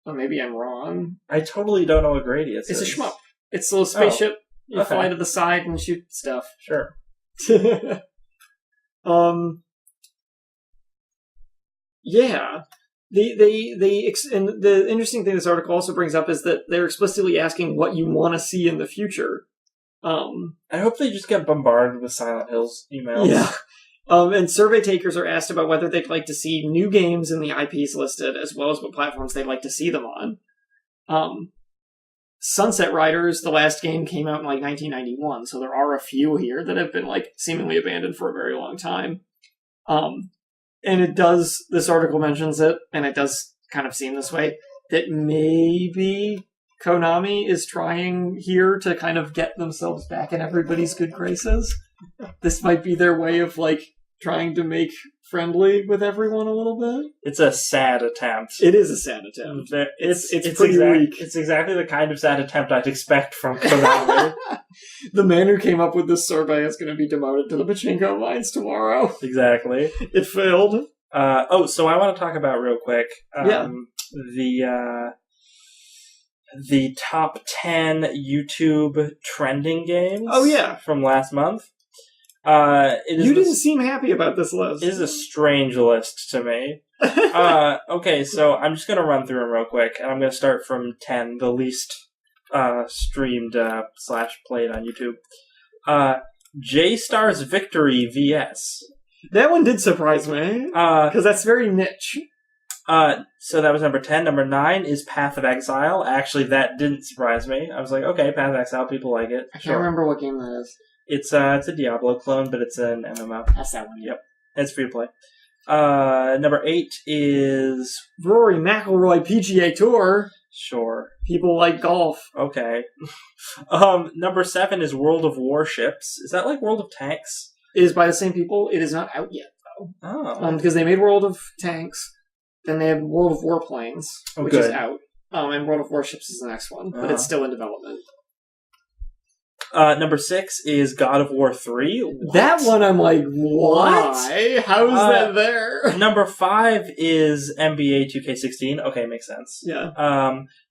Or maybe I'm wrong. I totally don't know what Gradius is. It's a shmup. It's a little spaceship. You fly to the side and shoot stuff. Sure. Yeah. And the interesting thing this article also brings up is that they're explicitly asking what you want to see in the future. I hope they just get bombarded with Silent Hills emails. Yeah. And survey takers are asked about whether they'd like to see new games in the IPs listed, as well as what platforms they'd like to see them on. Sunset Riders, the last game, came out in, like, 1991, so there are a few here that have been, like, seemingly abandoned for a very long time. And this article mentions it, and it does kind of seem this way, that maybe Konami is trying here to kind of get themselves back in everybody's good graces. This might be their way of, like, trying to make friendly with everyone a little bit. It's a sad attempt. It is a sad attempt. It's pretty weak. It's exactly the kind of sad attempt I'd expect from Konami. The man who came up with this survey is going to be demoted to the pachinko mines tomorrow. Exactly. It failed. So I want to talk about real quick. The top 10 YouTube trending games. Oh, yeah. From last month. You didn't seem happy about this list. It is a strange list to me. Okay, so I'm just going to run through them real quick, and I'm going to start from 10, the least streamed / played on YouTube. J-Star's Victory VS. That one did surprise me, because that's very niche. So that was number 10. Number 9 is Path of Exile. Actually, that didn't surprise me. I was like, okay, Path of Exile, people like it. I can't remember what game that is. It's a Diablo clone, but it's an MMO. That's that one. Yep. It's free to play. Number 8 is Rory McIlroy PGA Tour. Sure. People like golf. Okay. Number 7 is World of Warships. Is that like World of Tanks? It is by the same people. It is not out yet, though. Oh. Because they made World of Tanks, then they have World of Warplanes, which is out. And World of Warships is the next one, but it's still in development. Number 6 is God of War 3. What? That one I'm like, why? How is that there? Number 5 is NBA 2K16. Okay, makes sense. Yeah.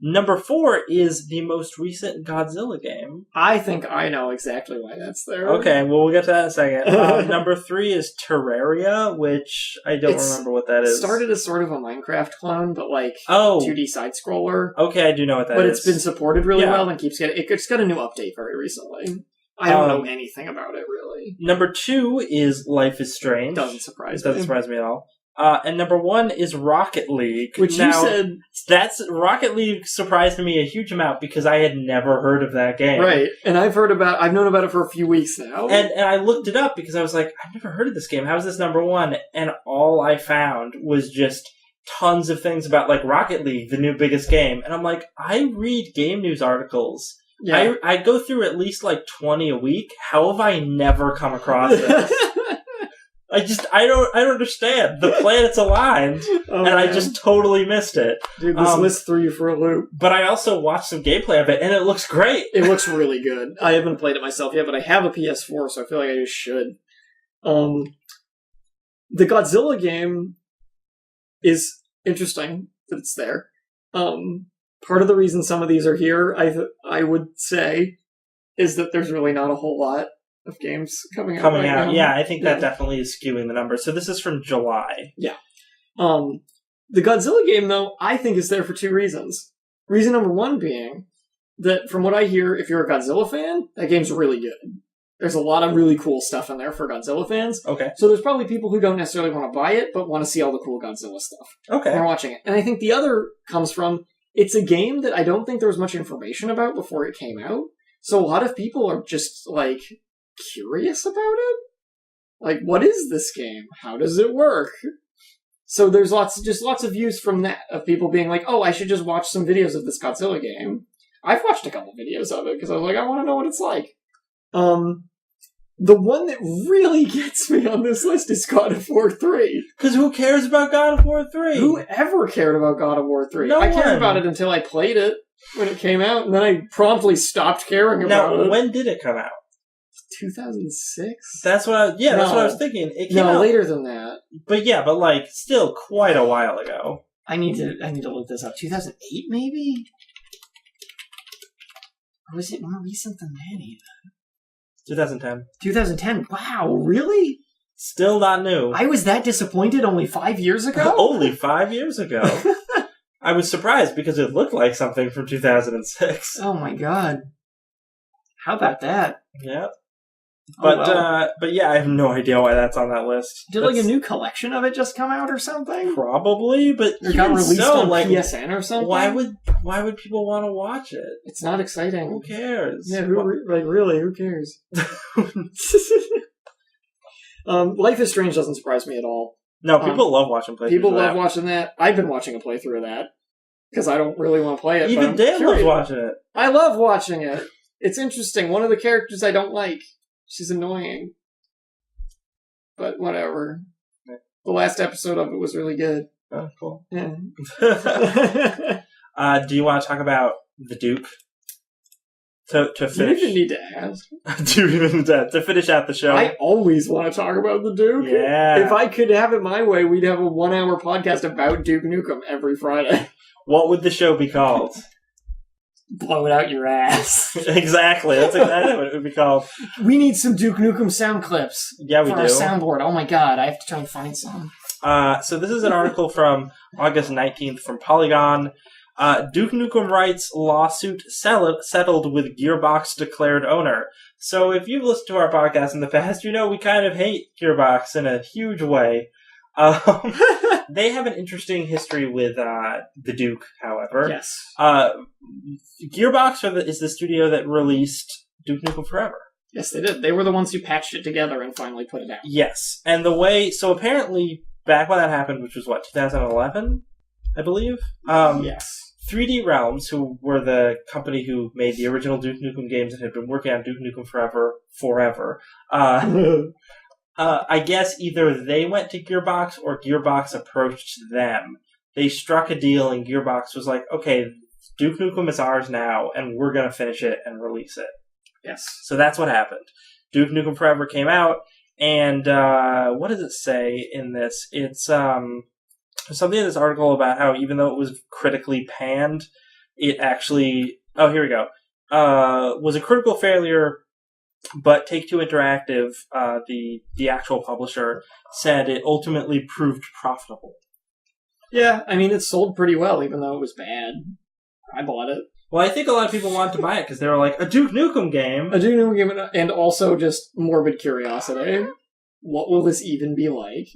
Number 4 is the most recent Godzilla game. I think I know exactly why that's there. Okay, well, we'll get to that in a second. Number 3 is Terraria, which I don't remember what that is. Started as sort of a Minecraft clone, but like 2D side-scroller. Okay, I do know what that is. But it's been supported really well and keeps getting... It's got a new update very recently. I don't know anything about it, really. Number 2 is Life is Strange. Doesn't surprise me at all. And number 1 is Rocket League. Which you said... Rocket League surprised me a huge amount because I had never heard of that game. Right. And I've known about it for a few weeks now. And I looked it up because I was like, I've never heard of this game. How is this number 1? And all I found was just tons of things about, like, Rocket League, the new biggest game. And I'm like, I read game news articles. Yeah. I go through at least like 20 a week. How have I never come across this? I don't understand. The planets aligned, and I just totally missed it. Dude, this list threw you for a loop. But I also watched some gameplay of it, and it looks great. It looks really good. I haven't played it myself yet, but I have a PS4, so I feel like I just should. The Godzilla game is interesting that it's there. Part of the reason some of these are here, I would say, is that there's really not a whole lot of games coming out. Yeah, I think that definitely is skewing the numbers. So this is from July. Yeah. The Godzilla game, though, I think is there for 2 reasons. Reason number 1 being that, from what I hear, if you're a Godzilla fan, that game's really good. There's a lot of really cool stuff in there for Godzilla fans. Okay. So there's probably people who don't necessarily want to buy it, but want to see all the cool Godzilla stuff. Okay. And are watching it. And I think the other comes from, it's a game that I don't think there was much information about before it came out. So a lot of people are just, like, curious about it. Like, what is this game? How does it work? So there's lots of views from that, of people being like, oh, I should just watch some videos of this Godzilla game. I've watched a couple videos of it, because I was like, I want to know what it's like. The one that really gets me on this list is God of War 3. Because who cares about God of War 3? Who ever cared about God of War 3? No I cared one. about it until I played it when it came out, and then I promptly stopped caring about it. Now, when did it come out? 2006? That's what I was thinking. It came out later than that. But like, still quite a while ago. I need to look this up. 2008, maybe? Or was it more recent than that even? 2010. 2010. Wow, really? Still not new. I was that disappointed only 5 years ago? Only 5 years ago. I was surprised because it looked like something from 2006. Oh my god. How about that? Yeah. But well. But yeah, I have no idea why that's on that list. Did like a new collection of it just come out or something? Probably, but it got released on like, PSN or something. Why would people want to watch it? It's not exciting. Who cares? Yeah, really, who cares? Life is Strange doesn't surprise me at all. No, people love watching playthroughs. People love watching that. I've been watching a playthrough of that because I don't really want to play it. Even Dan loves watching it. I love watching it. It's interesting. One of the characters I don't like. She's annoying. But whatever. The last episode of it was really good. Oh, cool. Yeah. Do you want to talk about the Duke? To finish. You even need to ask. Do you even to finish out the show? I always want to talk about the Duke. Yeah. If I could have it my way, we'd have a 1 hour podcast about Duke Nukem every Friday. What would the show be called? Blow it out your ass. Exactly. That's exactly what it would be called. We need some Duke Nukem sound clips. Yeah, we for do. Our soundboard. Oh my god, I have to try and find some. So this is an article from August 19th from Polygon. Duke Nukem writes, lawsuit settled with Gearbox declared owner. So if you've listened to our podcast in the past, you know we kind of hate Gearbox in a huge way. They have an interesting history with the Duke, however. Yes. Gearbox is the studio that released Duke Nukem Forever. Yes, they did. They were the ones who patched it together and finally put it out. Yes. And so apparently, back when that happened, which was 2011, I believe? Yes. 3D Realms, who were the company who made the original Duke Nukem games and had been working on Duke Nukem forever, I guess either they went to Gearbox or Gearbox approached them. They struck a deal and Gearbox was like, okay, Duke Nukem is ours now and we're going to finish it and release it. Yes. So that's what happened. Duke Nukem Forever came out and what does it say in this? It's something in this article about how even though it was critically panned, it actually... Oh, here we go. Was a critical failure... But Take-Two Interactive, the actual publisher, said it ultimately proved profitable. Yeah, I mean, it sold pretty well, even though it was bad. I bought it. Well, I think a lot of people wanted to buy it because they were like, a Duke Nukem game! A Duke Nukem game, and also just morbid curiosity. What will this even be like?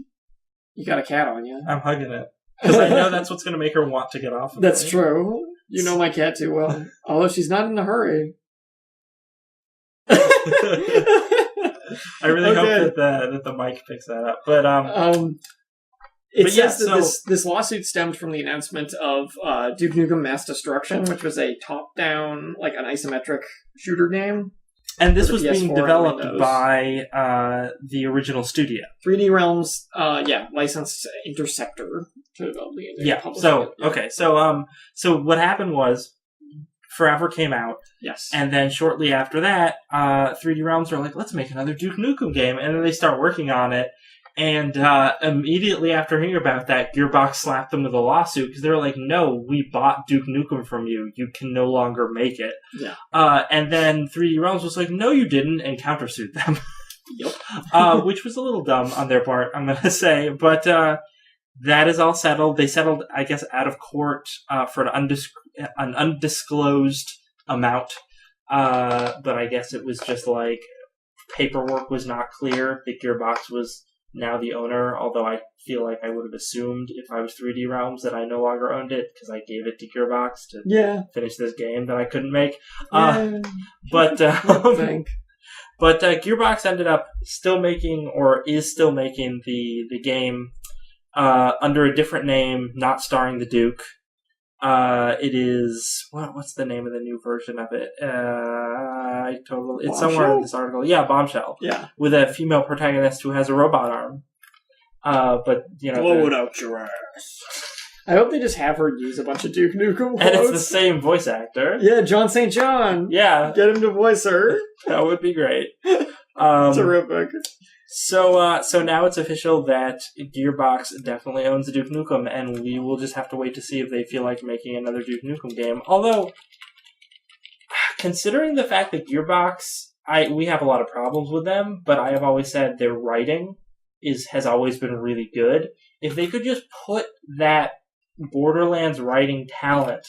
You got a cat on you. I'm hugging it. Because I know that's what's going to make her want to get off of That's me. true. You know my cat too well. Although she's not in a hurry. I really hope that the mic picks that up. But it says that this lawsuit stemmed from the announcement of Duke Nukem Mass Destruction, which was a top-down, like an isometric shooter game. And this was being developed by the original studio. 3D Realms, licensed Interceptor to develop the game. Yeah. So okay. So what happened was Forever came out. Yes. And then shortly after that, 3D Realms were like, let's make another Duke Nukem game. And then they start working on it. And immediately after hearing about that, Gearbox slapped them with a lawsuit because they were like, no, we bought Duke Nukem from you. You can no longer make it. Yeah. And then 3D Realms was like, no, you didn't, and countersued them. Yep. Which was a little dumb on their part, I'm going to say. But that is all settled. They settled, I guess, out of court for an undisclosed amount. But I guess it was just like paperwork was not clear. The Gearbox was now the owner, although I feel like I would have assumed if I was 3D Realms that I no longer owned it because I gave it to Gearbox to finish this game that I couldn't make. But Gearbox ended up still making, or is still making, the game under a different name, not starring the Duke. It is what's the name of the new version of it? It's Bombshell? somewhere in this article. Yeah, Bombshell. Yeah, with a female protagonist who has a robot arm. But blow it out your ass. I hope they just have her use a bunch of Duke Nukem quotes. And it's the same voice actor. Yeah, John St. John. Yeah, get him to voice her. That would be great. Terrific. So now it's official that Gearbox definitely owns the Duke Nukem, and we will just have to wait to see if they feel like making another Duke Nukem game. Although, considering the fact that Gearbox, we have a lot of problems with them, but I have always said their writing has always been really good. If they could just put that Borderlands writing talent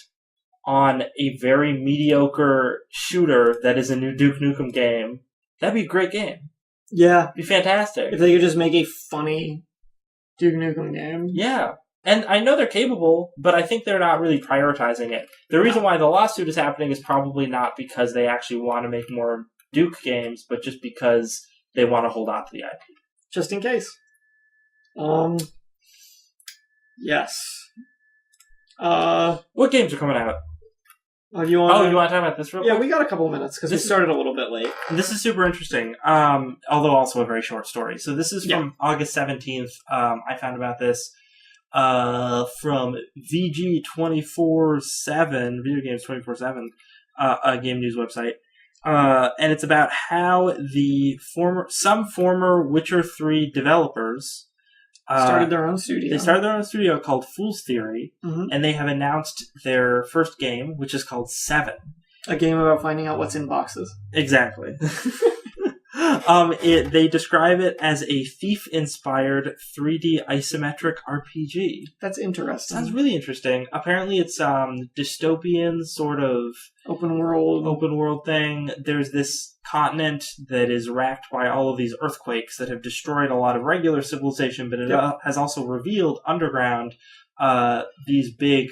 on a very mediocre shooter that is a new Duke Nukem game, that'd be a great game. Yeah. It'd be fantastic. If they could just make a funny Duke Nukem game. Yeah. And I know they're capable, but I think they're not really prioritizing it. The reason why the lawsuit is happening is probably not because they actually want to make more Duke games, but just because they want to hold on to the IP. Just in case. Yes. What games are coming out? You want to talk about this real quick? Yeah, we got a couple of minutes because we started a little bit late. This is super interesting, although also a very short story. So this is from August 17th. I found about this from VG247, Video Games 24/7, a game news website. And it's about how some former Witcher 3 developers started their own studio. They started their own studio called Fool's Theory, and they have announced their first game, which is called 7. A game about finding out what's in boxes. Exactly. They describe it as a thief-inspired 3D isometric RPG. That's interesting. Sounds really interesting. Apparently it's dystopian sort of open world thing. There's this continent that is racked by all of these earthquakes that have destroyed a lot of regular civilization, but it has also revealed underground these big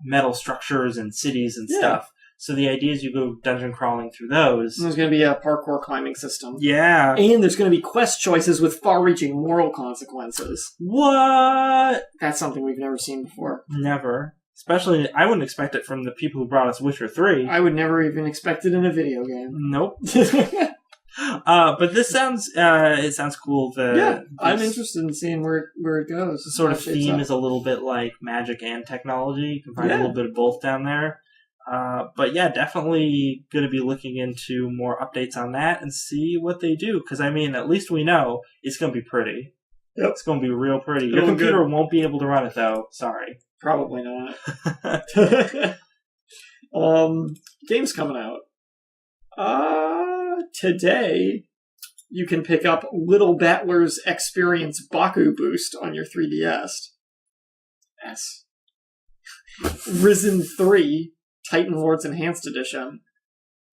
metal structures and cities and stuff. So the idea is you go dungeon crawling through those. And there's going to be a parkour climbing system. Yeah. And there's going to be quest choices with far-reaching moral consequences. What? That's something we've never seen before. Never. Especially, I wouldn't expect it from the people who brought us Witcher 3. I would never even expect it in a video game. Nope. But this sounds cool. I'm interested in seeing where it goes. The sort of theme is a little bit like magic and technology. You can find a little bit of both down there. But yeah, definitely going to be looking into more updates on that and see what they do. Because, I mean, at least we know it's going to be pretty. Yep. It's going to be real pretty. Your computer won't be able to run it, though. Sorry. Probably not. Games coming out. Today, you can pick up Little Battler's Experience Baku Boost on your 3DS. Risen 3, Titan Lords Enhanced Edition,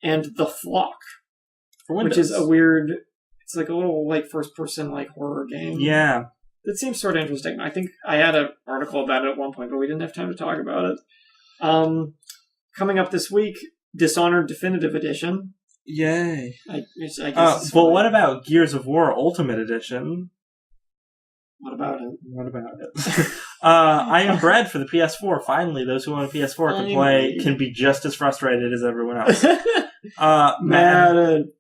and The Flock, which is a weird, it's like a little like first-person like horror game. Yeah. It seems sort of interesting. I think I had an article about it at one point, but we didn't have time to talk about it. Coming up this week, Dishonored Definitive Edition. Yay. I guess but what about Gears of War Ultimate Edition? What about it? I Am Bread for the PS4. Finally, those who own a PS4 can be just as frustrated as everyone else. Madden.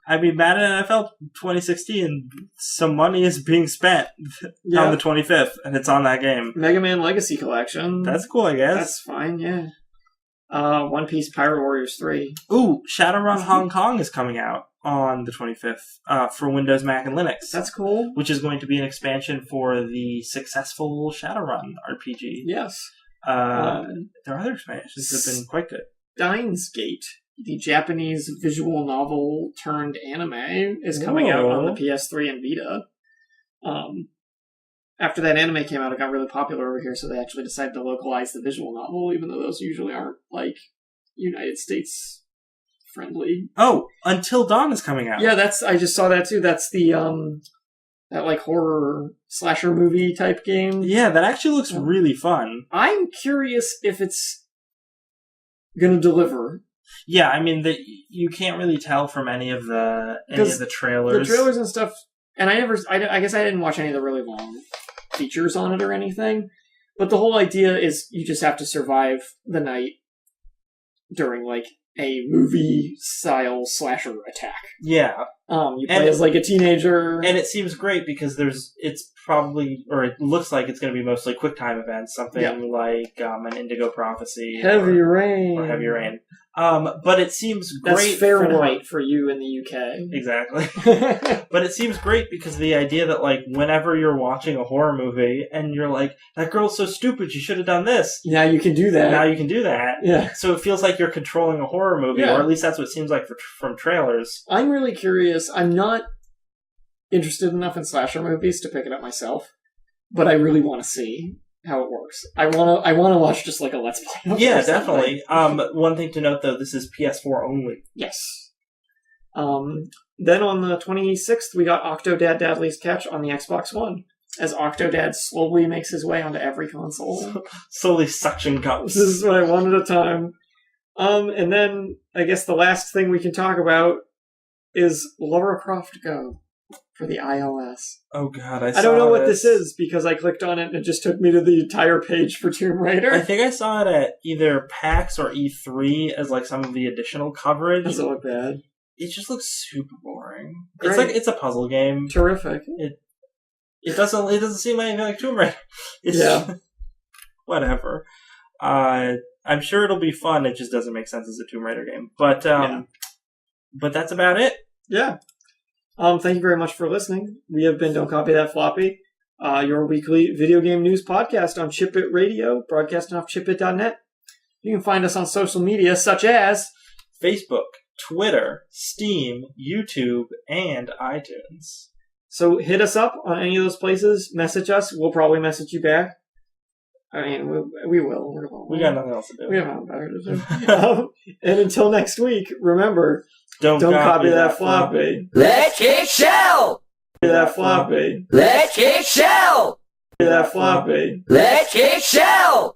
I mean, Madden NFL 2016, some money is being spent on the 25th, and it's on that game. Mega Man Legacy Collection. That's cool, I guess. That's fine, yeah. One Piece Pirate Warriors 3. Ooh, Shadowrun Hong Kong is coming out on the 25th for Windows, Mac, and Linux. That's cool. Which is going to be an expansion for the successful Shadowrun RPG. Yes. There are other expansions that have been quite good. Steins Gate, the Japanese visual novel turned anime, is coming out on the PS3 and Vita. After that anime came out, it got really popular over here, so they actually decided to localize the visual novel, even though those usually aren't, like, United States friendly. Oh, Until Dawn is coming out. Yeah, I just saw that too. That's the that like horror slasher movie type game. Yeah, that actually looks really fun. I'm curious if it's gonna deliver. Yeah, I mean you can't really tell from any of the trailers. The trailers and stuff, and I guess I didn't watch any of the really long features on it or anything. But the whole idea is you just have to survive the night during like a movie-style slasher attack. Yeah. You play as like a teenager. And it seems great because it looks like it's going to be mostly QuickTime events, something like an Indigo Prophecy. Heavy Rain. Or Heavy Rain. But it seems great. That's Fahrenheit for you in the UK. Exactly. But it seems great because of the idea that, like, whenever you're watching a horror movie and you're like, that girl's so stupid, she should have done this. Now you can do that. Now you can do that. Yeah. So it feels like you're controlling a horror movie, or at least that's what it seems like from trailers. I'm really curious. I'm not interested enough in slasher movies to pick it up myself, but I really want to see how it works. I want to watch just like a Let's Play. Yeah, definitely. One thing to note, though, this is PS4 only. Yes. Then on the 26th, we got Octodad Dadley's Catch on the Xbox One, as Octodad slowly makes his way onto every console. Slowly suction cups. This is what I want at a time. And then, I guess the last thing we can talk about is Lara Croft Go for the iOS. Oh god, I don't know what this is because I clicked on it and it just took me to the entire page for Tomb Raider. I think I saw it at either PAX or E3 as like some of the additional coverage. Doesn't look bad. It just looks super boring. Great. It's a puzzle game. Terrific. It doesn't seem anything like Tomb Raider. Whatever. I'm sure it'll be fun. It just doesn't make sense as a Tomb Raider game. But that's about it. Yeah. Thank you very much for listening. We have been Don't Copy That Floppy, your weekly video game news podcast on Chip It Radio, broadcasting off chipit.net. You can find us on social media such as Facebook, Twitter, Steam, YouTube, and iTunes. So hit us up on any of those places. Message us. We'll probably message you back. I mean, we will. We got nothing else to do. We have nothing better to do. And until next week, remember, don't copy that floppy. Let's kick shell! That floppy. Let's kick shell! That floppy. Let's kick shell!